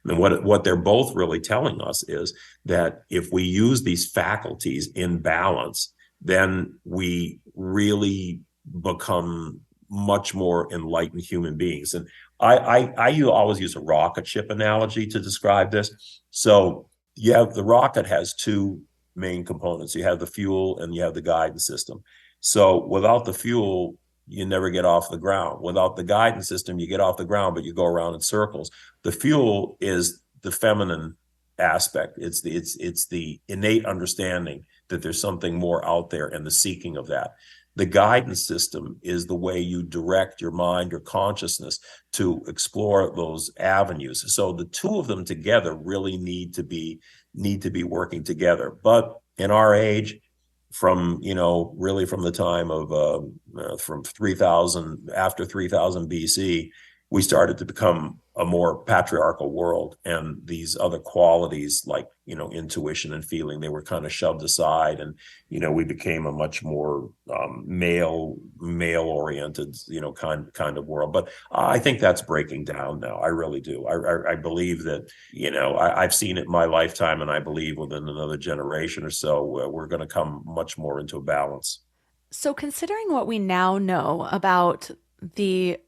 And what they're both really telling us is that if we use these faculties in balance, then we really become much more enlightened human beings. And I always use a rocket ship analogy to describe this. So the rocket has two main components. You have the fuel and you have the guidance system. So without the fuel, you never get off the ground. Without the guidance system, you get off the ground, but you go around in circles. The fuel is the feminine aspect. It's the innate understanding that there's something more out there and the seeking of that. The guidance system is the way you direct your mind or consciousness to explore those avenues. So the two of them together really need to be working together. But in our age, from really from the time of from 3000 after 3000 BC, we started to become a more patriarchal world, and these other qualities like intuition and feeling, they were kind of shoved aside, and we became a much more male oriented kind of world. But I think that's breaking down now. I really do. I believe that I've seen it in my lifetime, and I believe within another generation or so we're going to come much more into a balance. So, considering what we now know about the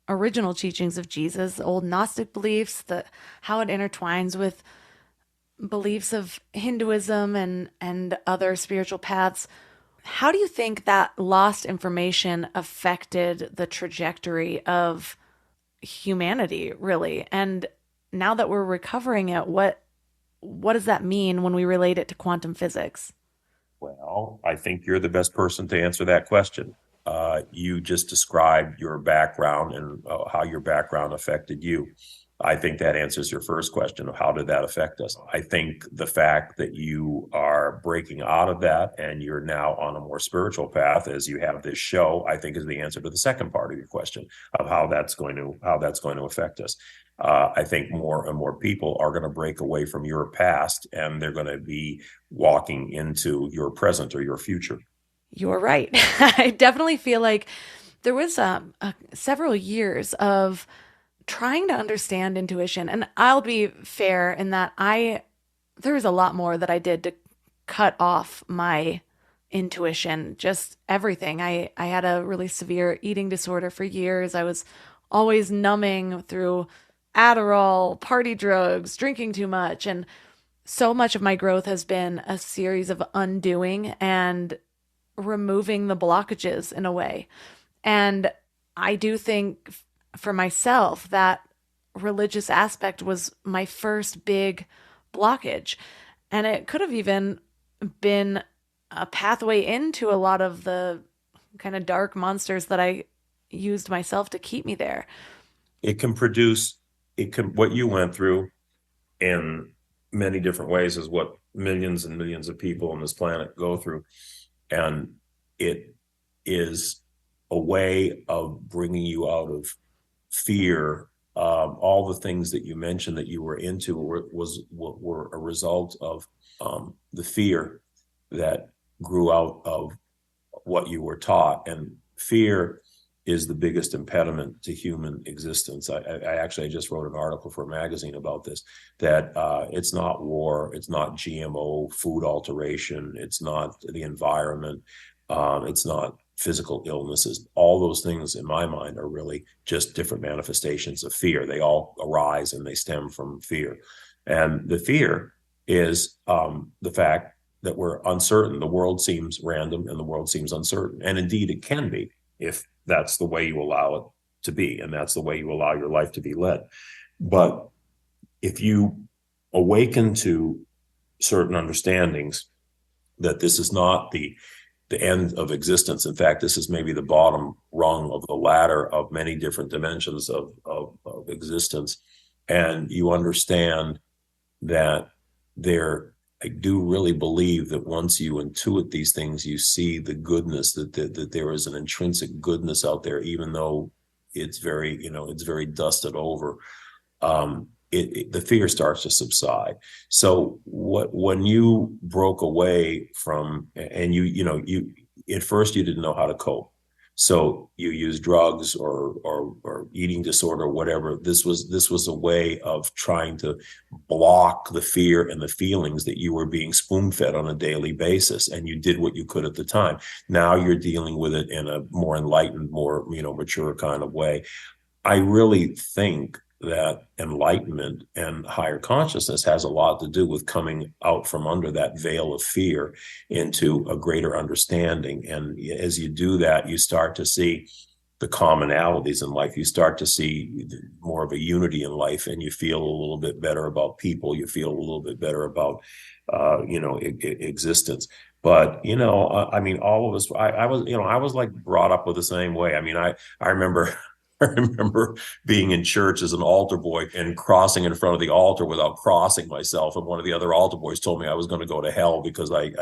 original teachings of Jesus, old Gnostic beliefs, how it intertwines with beliefs of Hinduism and other spiritual paths, how do you think that lost information affected the trajectory of humanity, really? And now that we're recovering it, what does that mean when we relate it to quantum physics? Well, I think you're the best person to answer that question. You just described your background and how your background affected you. I think that answers your first question of how did that affect us. I think the fact that you are breaking out of that and you're now on a more spiritual path as you have this show, I think is the answer to the second part of your question of how that's going to affect us. I think more and more people are going to break away from your past, and they're going to be walking into your present or your future. You're right. I definitely feel like there was several years of trying to understand intuition. And I'll be fair in that there was a lot more that I did to cut off my intuition, just everything. I had a really severe eating disorder for years. I was always numbing through Adderall, party drugs, drinking too much. And so much of my growth has been a series of undoing and removing the blockages in a way. And I do think for myself that religious aspect was my first big blockage. And it could have even been a pathway into a lot of the kind of dark monsters that I used myself to keep me there. What you went through in many different ways is what millions and millions of people on this planet go through. And it is a way of bringing you out of fear. All the things that you mentioned that you were into were a result of the fear that grew out of what you were taught. And fear is the biggest impediment to human existence. I just wrote an article for a magazine about this, that it's not war, it's not GMO food alteration, it's not the environment, it's not physical illnesses. All those things in my mind are really just different manifestations of fear. They all arise and they stem from fear. And the fear is the fact that we're uncertain. The world seems random and the world seems uncertain. And indeed it can be, if that's the way you allow it to be, and that's the way you allow your life to be led. But if you awaken to certain understandings that this is not the end of existence, in fact, this is maybe the bottom rung of the ladder of many different dimensions of existence, and you understand that I do really believe that once you intuit these things, you see the goodness, that there is an intrinsic goodness out there, even though it's very dusted over. The fear starts to subside. So when you broke away from, and you at first you didn't know how to cope, so you used drugs or eating disorder, whatever. This was a way of trying to block the fear and the feelings that you were being spoon-fed on a daily basis, and you did what you could at the time. Now you're dealing with it in a more enlightened, more mature kind of way. I really think that enlightenment and higher consciousness has a lot to do with coming out from under that veil of fear into a greater understanding. And as you do that, you start to see the commonalities in life. You start to see more of a unity in life, and you feel a little bit better about people. You feel a little bit better about, existence. But, I mean, all of us, I was like brought up with the same way. I mean, I remember, I remember being in church as an altar boy and crossing in front of the altar without crossing myself. And one of the other altar boys told me I was going to go to hell because I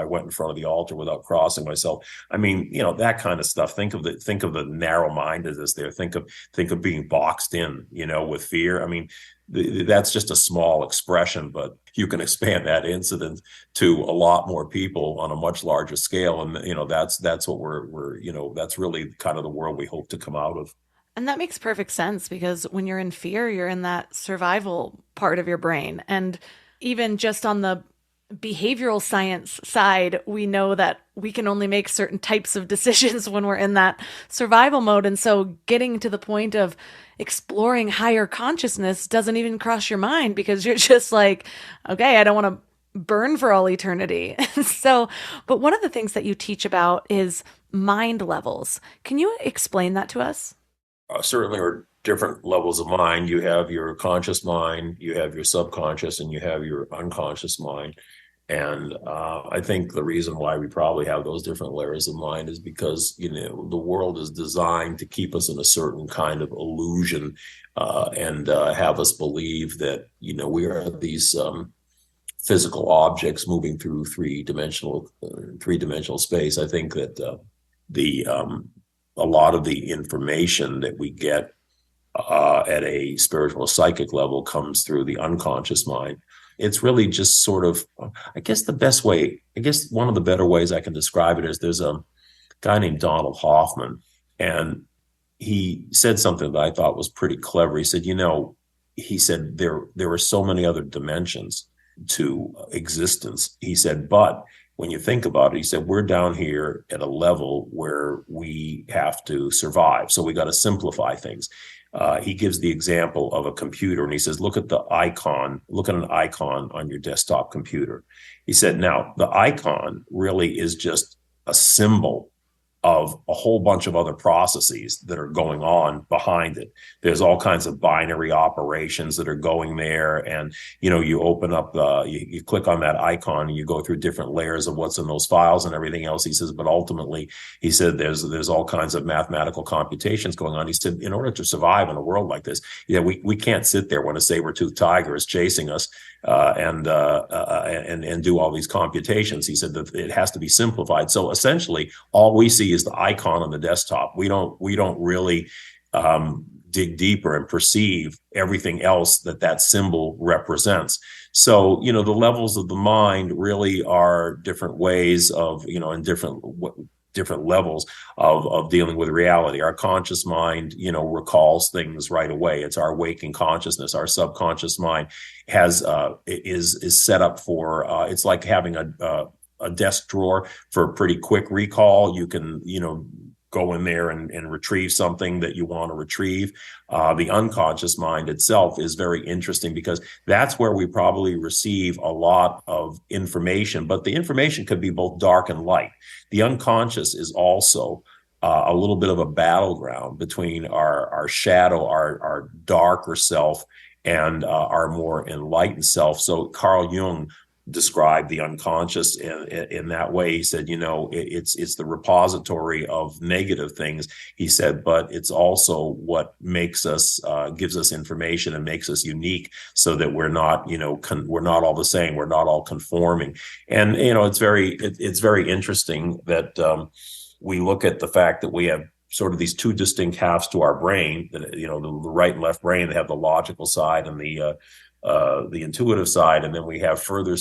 went in front of the altar without crossing myself. I mean, that kind of stuff. Think of the narrow-mindedness there. Think of being boxed in, with fear. I mean, that's just a small expression, but you can expand that incident to a lot more people on a much larger scale. And, that's what we're that's really kind of the world we hope to come out of. And that makes perfect sense because when you're in fear, you're in that survival part of your brain. And even just on the behavioral science side, we know that we can only make certain types of decisions when we're in that survival mode. And so getting to the point of exploring higher consciousness doesn't even cross your mind because you're just like, okay, I don't want to burn for all eternity. So, but one of the things that you teach about is mind levels. Can you explain that to us? Certainly are different levels of mind. You have your conscious mind, you have your subconscious, and you have your unconscious mind. And I think the reason why we probably have those different layers of mind is because, the world is designed to keep us in a certain kind of illusion and have us believe that, we are these physical objects moving through three-dimensional space. I think that a lot of the information that we get at a spiritual psychic level comes through the unconscious mind. It's really just sort of, I guess one of the better ways I can describe it is there's a guy named Donald Hoffman, and he said something that I thought was pretty clever. He said, there are so many other dimensions to existence. He said, but when you think about it, he said, we're down here at a level where we have to survive. So we got to simplify things. He gives the example of a computer, and he says, look at an icon on your desktop computer. He said, now the icon really is just a symbol of a whole bunch of other processes that are going on behind it. There's all kinds of binary operations that are going there. And, you open up, you click on that icon and you go through different layers of what's in those files and everything else. He says, but ultimately, he said, there's all kinds of mathematical computations going on. He said, in order to survive in a world like this, we can't sit there when a saber-toothed tiger is chasing us and do all these computations. He said that it has to be simplified. So essentially, all we see is the icon on the desktop. We don't really dig deeper and perceive everything else that symbol represents. So, the levels of the mind really are different ways of, in different levels of dealing with reality. Our conscious mind, recalls things right away. It's our waking consciousness. Our subconscious mind is set up for, it's like having a desk drawer for pretty quick recall. You can, go in there and retrieve something that you want to retrieve. The unconscious mind itself is very interesting because that's where we probably receive a lot of information, but the information could be both dark and light. The unconscious is also a little bit of a battleground between our shadow, our darker self, and our more enlightened self. So Carl Jung described the unconscious in that way. He said, it's the repository of negative things. He said, but it's also what makes us, gives us information and makes us unique, so that we're not, we're not all the same. We're not all conforming. And it's very interesting that we look at the fact that we have sort of these two distinct halves to our brain. That the right and left brain. They have the logical side and the intuitive side, and then we have further,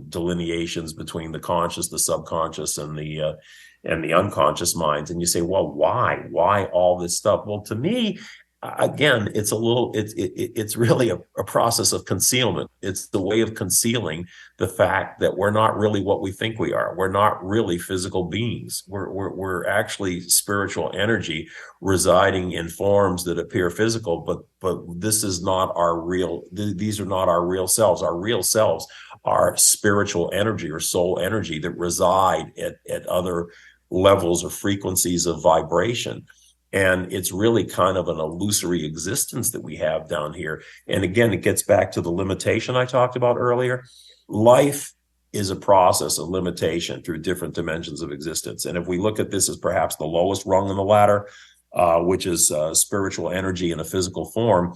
delineations between the conscious, the subconscious, and the unconscious minds. And you say, well, why all this stuff? Well, to me, again, it's really a process of concealment. It's the way of concealing the fact that we're not really what we think we are. We're not really physical beings. We're actually spiritual energy residing in forms that appear physical, but this is not our real, these are not our real selves. Our real selves are spiritual energy or soul energy that reside at other levels or frequencies of vibration. And it's really kind of an illusory existence that we have down here. And again, it gets back to the limitation I talked about earlier. Life is a process of limitation through different dimensions of existence. And if we look at this as perhaps the lowest rung in the ladder, which is spiritual energy in a physical form,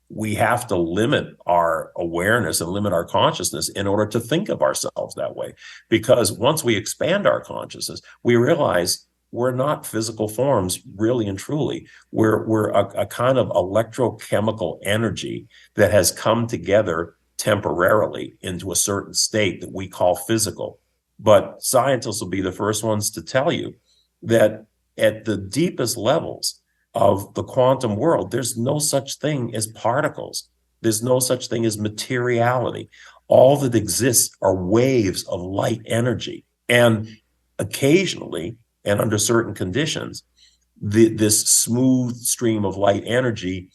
we have to limit our awareness and limit our consciousness in order to think of ourselves that way. Because once we expand our consciousness, we realize we're not physical forms, really and truly. We're a kind of electrochemical energy that has come together temporarily into a certain state that we call physical. But scientists will be the first ones to tell you that at the deepest levels of the quantum world, there's no such thing as particles. There's no such thing as materiality. All that exists are waves of light energy. And occasionally, and under certain conditions, this smooth stream of light energy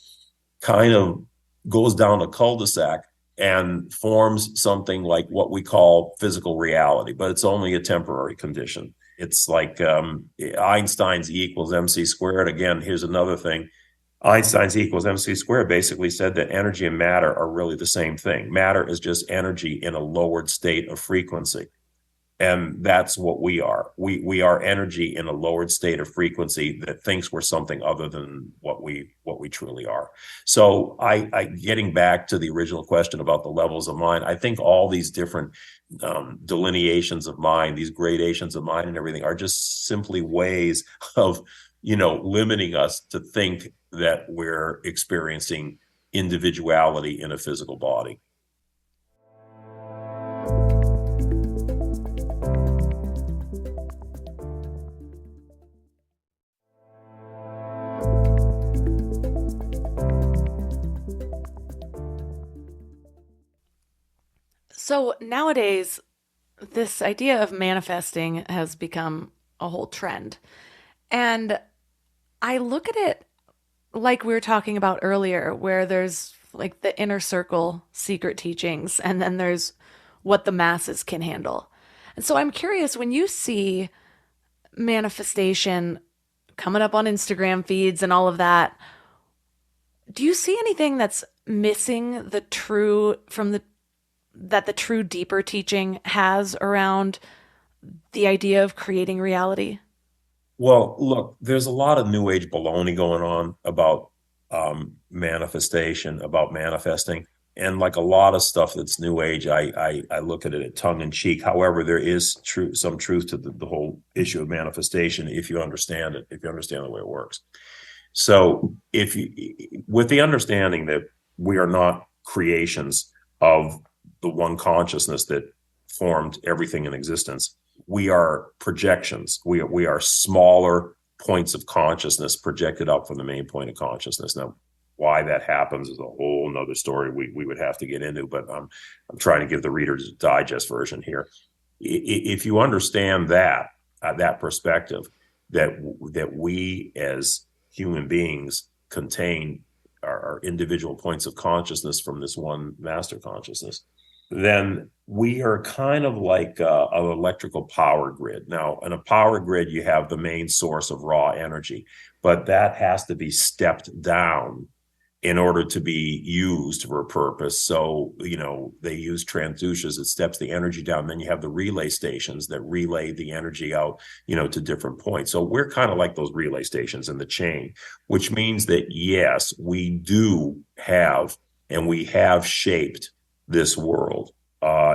kind of goes down a cul-de-sac and forms something like what we call physical reality, but it's only a temporary condition. It's like Einstein's E equals mc squared. Again, here's another thing. Einstein's E equals mc squared basically said that energy and matter are really the same thing. Matter is just energy in a lowered state of frequency. And that's what we are. We are energy in a lowered state of frequency that thinks we're something other than what we truly are. So I getting back to the original question about the levels of mind, I think all these different delineations of mind, these gradations of mind and everything are just simply ways of, limiting us to think that we're experiencing individuality in a physical body. So nowadays, this idea of manifesting has become a whole trend. And I look at it like we were talking about earlier, where there's like the inner circle secret teachings, and then there's what the masses can handle. And so I'm curious, when you see manifestation coming up on Instagram feeds and all of that, do you see anything that's missing the true deeper teaching has around the idea of creating reality? Well, look, there's a lot of new age baloney going on about manifestation, about manifesting. And like a lot of stuff that's new age, I look at it tongue in cheek. However, there is some truth to the whole issue of manifestation if you understand it, if you understand the way it works. So with the understanding that we are not creations of the one consciousness that formed everything in existence, we are projections. We are smaller points of consciousness projected up from the main point of consciousness. Now, why that happens is a whole nother story we would have to get into, but I'm trying to give the Reader's Digest version here. If you understand that perspective, that we as human beings contain our individual points of consciousness from this one master consciousness, then we are kind of like an electrical power grid. Now, in a power grid, you have the main source of raw energy, but that has to be stepped down in order to be used for a purpose. So, they use transducers. It steps the energy down. Then you have the relay stations that relay the energy out, to different points. So we're kind of like those relay stations in the chain, which means that, yes, we do have, and we have shaped this world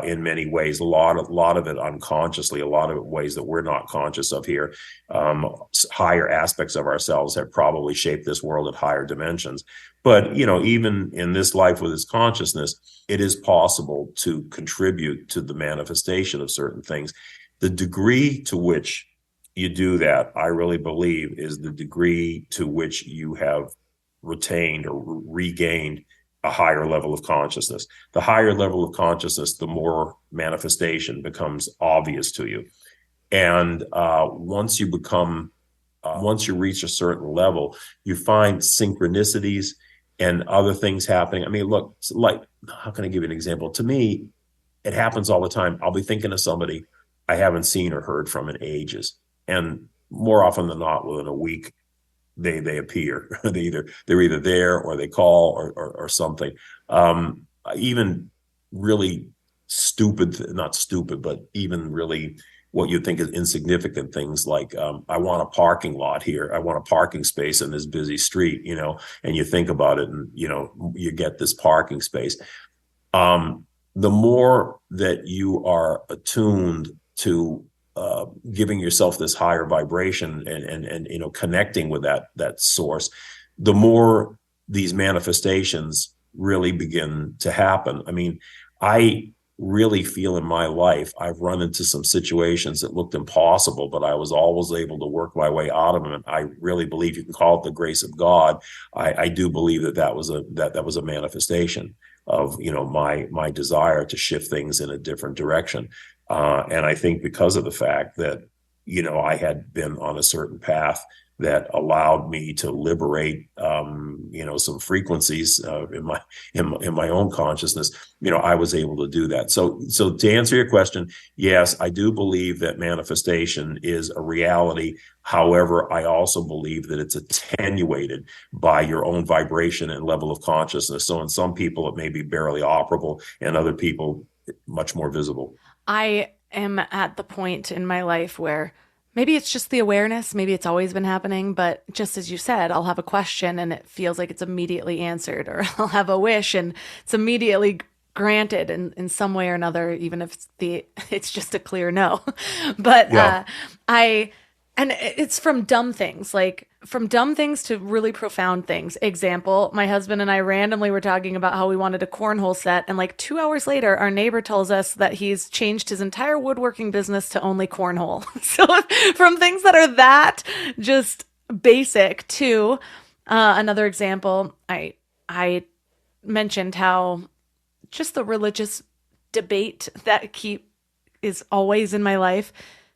in many ways, a lot of it unconsciously, a lot of it ways that we're not conscious of here. Higher aspects of ourselves have probably shaped this world at higher dimensions. But, even in this life with its consciousness, it is possible to contribute to the manifestation of certain things. The degree to which you do that, I really believe, is the degree to which you have retained or regained a higher level of consciousness. The higher level of consciousness, the more manifestation becomes obvious to you. And once you reach a certain level, you find synchronicities and other things happening. I mean, look, like, how can I give you an example? To me, it happens all the time. I'll be thinking of somebody I haven't seen or heard from in ages. And more often than not, within a week, they appear. They're either there or they call or something. Even really not stupid, but even really what you think is insignificant things like, I want a parking lot here. I want a parking space in this busy street, and you think about it and, you get this parking space. The more that you are attuned to giving yourself this higher vibration and connecting with that source, the more these manifestations really begin to happen. I mean, I really feel in my life, I've run into some situations that looked impossible, but I was always able to work my way out of them. And I really believe you can call it the grace of God. I do believe that was a manifestation of, my desire to shift things in a different direction. And I think because of the fact that, I had been on a certain path that allowed me to liberate, some frequencies in my own consciousness, I was able to do that. So to answer your question, yes, I do believe that manifestation is a reality. However, I also believe that it's attenuated by your own vibration and level of consciousness. So in some people, it may be barely operable, and other people, much more visible. I am at the point in my life where maybe it's just the awareness, maybe it's always been happening, but just as you said, I'll have a question and it feels like it's immediately answered, or I'll have a wish and it's immediately granted in some way or another, even if it's just a clear no. But Yeah. And it's from dumb things to really profound things. Example, my husband and I randomly were talking about how we wanted a cornhole set. And like 2 hours later, our neighbor tells us that he's changed his entire woodworking business to only cornhole. So from things that are that just basic to another example, I mentioned how just the religious debate that is always in my life.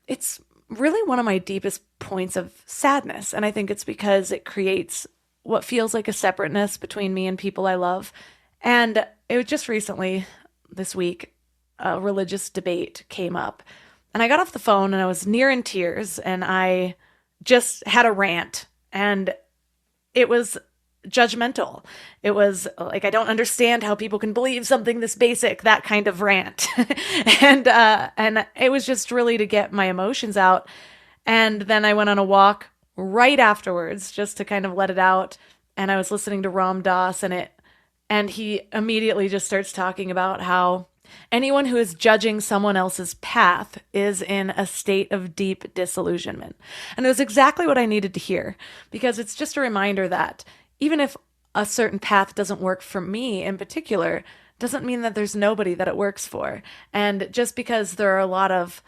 It's really one of my deepest points of sadness. And I think it's because it creates what feels like a separateness between me and people I love. And it was just recently, this week, a religious debate came up. And I got off the phone and I was near in tears and I just had a rant. And it was judgmental. It was like, I don't understand how people can believe something this basic, that kind of rant. and it was just really to get my emotions out. And then I went on a walk right afterwards just to kind of let it out. And I was listening to Ram Dass and he immediately just starts talking about how anyone who is judging someone else's path is in a state of deep disillusionment. And it was exactly what I needed to hear, because it's just a reminder that even if a certain path doesn't work for me in particular, doesn't mean that there's nobody that it works for. And just because there are a lot of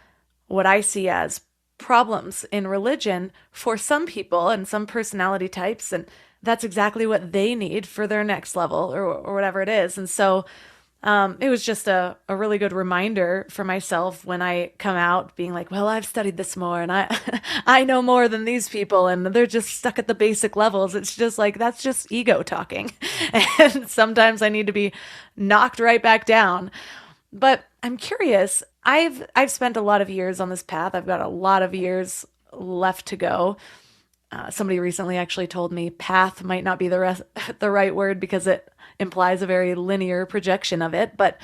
what I see as problems in religion for some people and some personality types, and that's exactly what they need for their next level or whatever it is. And so it was just a really good reminder for myself when I come out being like, well, I've studied this more and I know more than these people and they're just stuck at the basic levels. It's just like, that's just ego talking. And sometimes I need to be knocked right back down. But I'm curious, I've spent a lot of years on this path. I've got a lot of years left to go. Somebody recently actually told me path might not be the right word because it implies a very linear projection of it. But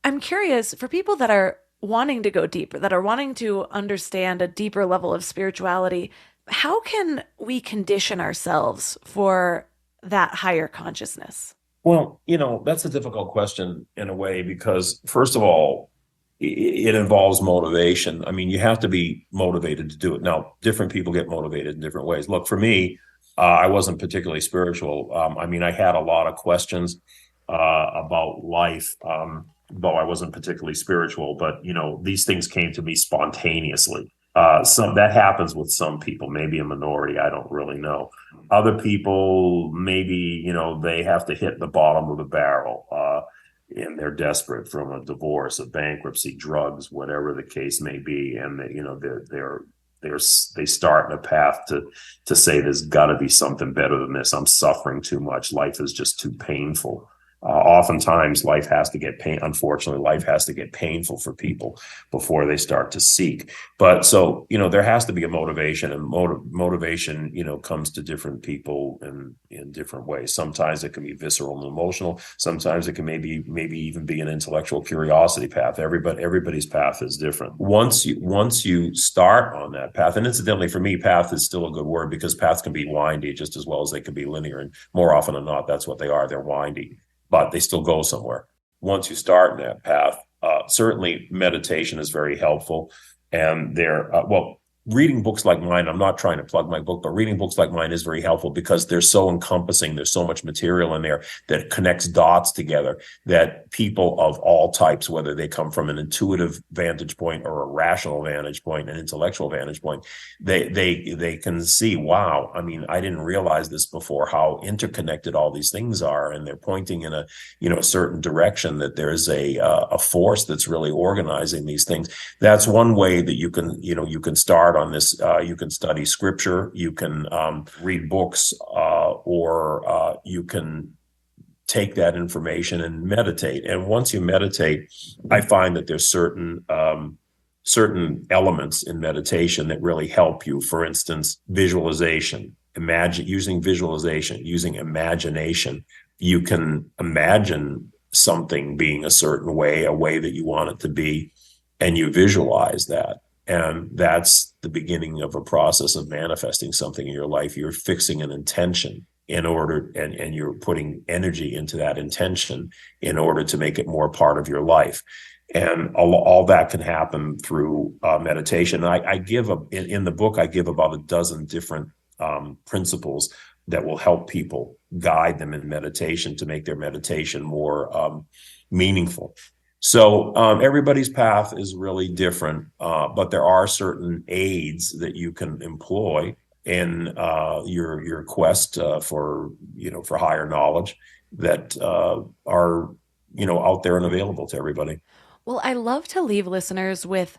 I'm curious, for people that are wanting to go deeper, that are wanting to understand a deeper level of spirituality, how can we condition ourselves for that higher consciousness? Well, that's a difficult question in a way, because first of all, it involves motivation. I mean, you have to be motivated to do it. Now, different people get motivated in different ways. Look, for me, I wasn't particularly spiritual. I mean, I had a lot of questions about life, though I wasn't particularly spiritual. But, these things came to me spontaneously. That happens with some people, maybe a minority. I don't really know. Other people, maybe, they have to hit the bottom of the barrel. And they're desperate from a divorce, a bankruptcy, drugs, whatever the case may be, and they start in a path to say there's got to be something better than this. I'm suffering too much. Life is just too painful. Oftentimes unfortunately, life has to get painful for people before they start to seek. But so, there has to be a motivation, and motivation, comes to different people in different ways. Sometimes it can be visceral and emotional. Sometimes it can maybe even be an intellectual curiosity path. Everybody's path is different. Once you start on that path, and incidentally, for me, path is still a good word, because paths can be windy just as well as they can be linear. And more often than not, that's what they are. They're windy, but they still go somewhere. Once you start in that path, certainly meditation is very helpful. And reading books like mine, I'm not trying to plug my book, but reading books like mine is very helpful because they're so encompassing. There's so much material in there that connects dots together, that people of all types, whether they come from an intuitive vantage point or a rational vantage point, an intellectual vantage point, they can see, wow, I mean, I didn't realize this before, how interconnected all these things are. And they're pointing in a certain direction, that there's a force that's really organizing these things. That's one way that you can start on this. You can study scripture, you can read books, or you can take that information and meditate. And once you meditate, I find that there's certain elements in meditation that really help you. For instance, visualization. Using visualization, using imagination. You can imagine something being a certain way, a way that you want it to be, and you visualize that. And that's the beginning of a process of manifesting something in your life. You're fixing an intention and you're putting energy into that intention in order to make it more part of your life. And all that can happen through meditation. In the book, I give about a dozen different principles that will help people, guide them in meditation to make their meditation more meaningful. So everybody's path is really different, but there are certain aids that you can employ in your quest for higher knowledge that are out there and available to everybody. Well, I love to leave listeners with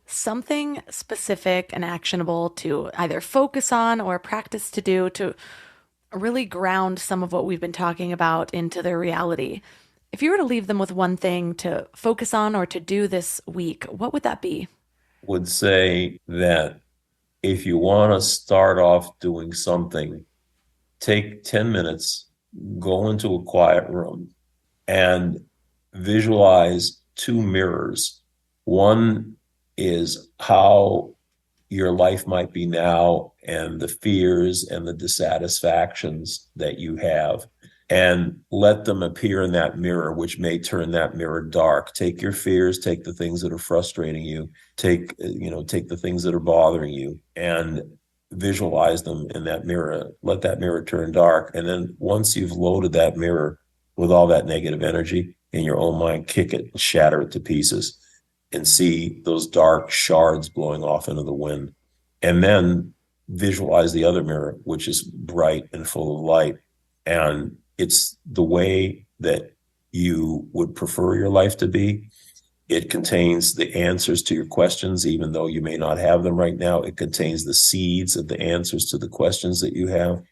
something specific and actionable to either focus on or practice to do to really ground some of what we've been talking about into their reality. If you were to leave them with one thing to focus on or to do this week, what would that be? Would say that if you want to start off doing something, take 10 minutes, go into a quiet room, and visualize two mirrors. One is how your life might be now and the fears and the dissatisfactions that you have, and let them appear in that mirror, which may turn that mirror dark. Take your fears, take the things that are frustrating you, take the things that are bothering you, and visualize them in that mirror. Let that mirror turn dark. And then once you've loaded that mirror with all that negative energy in your own mind, kick it, shatter it to pieces, and see those dark shards blowing off into the wind. And then visualize the other mirror, which is bright and full of light. And it's the way that you would prefer your life to be. It contains the answers to your questions, even though you may not have them right now. It contains the seeds of the answers to the questions that you have.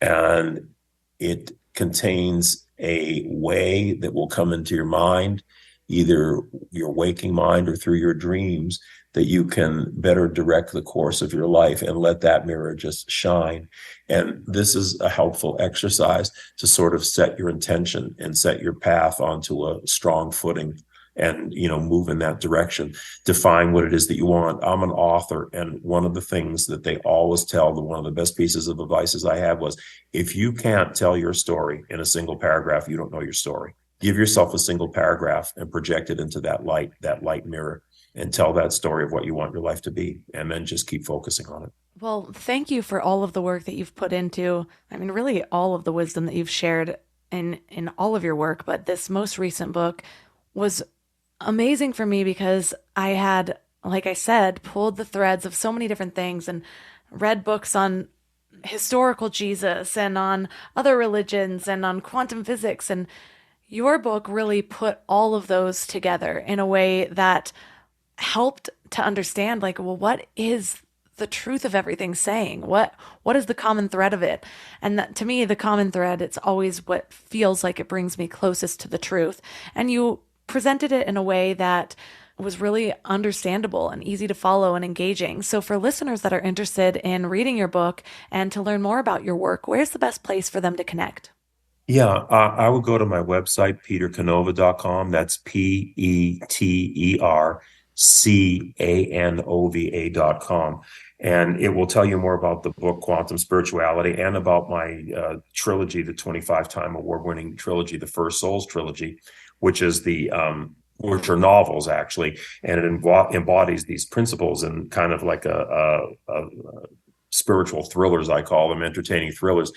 And it contains a way that will come into your mind, either your waking mind or through your dreams, that you can better direct the course of your life and let that mirror just shine. And this is a helpful exercise to sort of set your intention and set your path onto a strong footing and, move in that direction. Define what it is that you want. I'm an author, and one of the things that they always tell, one of the best pieces of advice I had was, if you can't tell your story in a single paragraph, you don't know your story. Give yourself a single paragraph and project it into that light mirror, and tell that story of what you want your life to be, and then just keep focusing on it. Well, thank you for all of the work that you've put into, really all of the wisdom that you've shared in all of your work. But this most recent book was amazing for me because I had, like I said, pulled the threads of so many different things and read books on historical Jesus and on other religions and on quantum physics. And your book really put all of those together in a way that helped to understand, what is the truth of everything saying? What is the common thread of it? And that, to me, the common thread, it's always what feels like it brings me closest to the truth. And you presented it in a way that was really understandable and easy to follow and engaging. So for listeners that are interested in reading your book and to learn more about your work, where's the best place for them to connect? Yeah, I would go to my website, petercanova.com. That's petercanova.com. And it will tell you more about the book, Quantum Spirituality, and about my trilogy, the 25-time award-winning trilogy, the First Souls trilogy, which is which are novels, actually. And it embodies these principles in kind of like a spiritual thrillers, I call them, entertaining thrillers.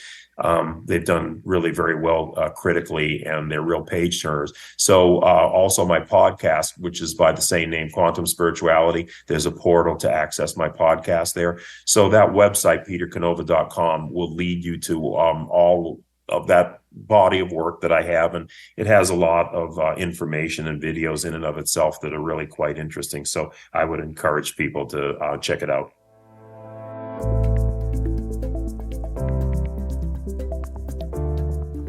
They've done really very well critically, and they're real page turners. So also my podcast, which is by the same name, Quantum Spirituality, there's a portal to access my podcast there. So that website, petercanova.com, will lead you to all of that body of work that I have. And it has a lot of information and videos in and of itself that are really quite interesting. So I would encourage people to check it out.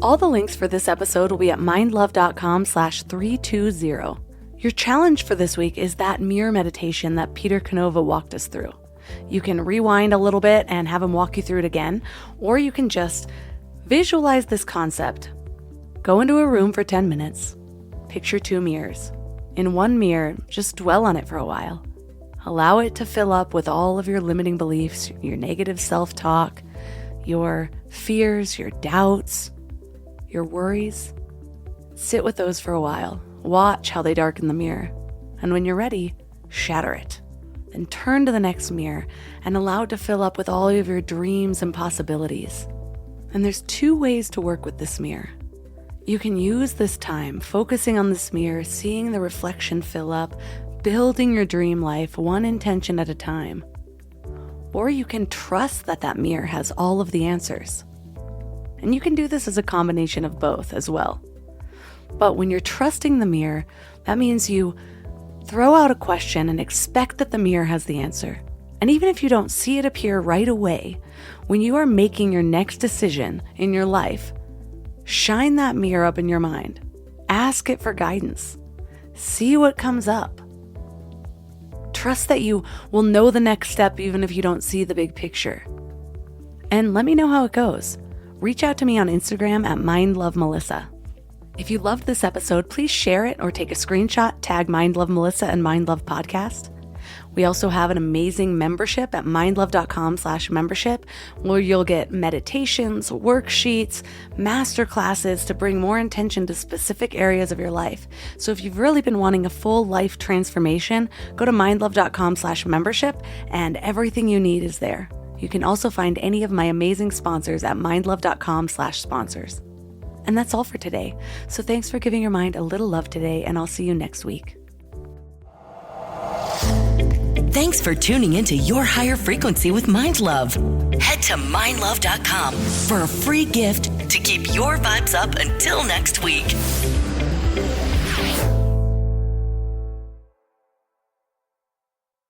All the links for this episode will be at mindlove.com/320. Your challenge for this week is that mirror meditation that Peter Canova walked us through. You can rewind a little bit and have him walk you through it again, or you can just visualize this concept. Go into a room for 10 minutes. Picture 2 mirrors. In one mirror, just dwell on it for a while. Allow it to fill up with all of your limiting beliefs, your negative self-talk, your fears, your doubts, your worries. Sit with those for a while. Watch how they darken the mirror. And when you're ready, shatter it. Then turn to the next mirror and allow it to fill up with all of your dreams and possibilities. And there's 2 ways to work with this mirror. You can use this time focusing on this mirror, seeing the reflection fill up, building your dream life one intention at a time. Or you can trust that that mirror has all of the answers. And you can do this as a combination of both as well. But when you're trusting the mirror, that means you throw out a question and expect that the mirror has the answer. And even if you don't see it appear right away, when you are making your next decision in your life, shine that mirror up in your mind. Ask it for guidance. See what comes up. Trust that you will know the next step even if you don't see the big picture. And let me know how it goes. Reach out to me on Instagram at mindlovemelissa. If you loved this episode, please share it or take a screenshot, tag mindlovemelissa and mindlovepodcast. We also have an amazing membership at mindlove.com/membership, where you'll get meditations, worksheets, masterclasses to bring more intention to specific areas of your life. So if you've really been wanting a full life transformation, go to mindlove.com/membership and everything you need is there. You can also find any of my amazing sponsors at mindlove.com/sponsors. And that's all for today. So thanks for giving your mind a little love today, and I'll see you next week. Thanks for tuning into Your Higher Frequency with Mind Love. Head to mindlove.com for a free gift to keep your vibes up until next week.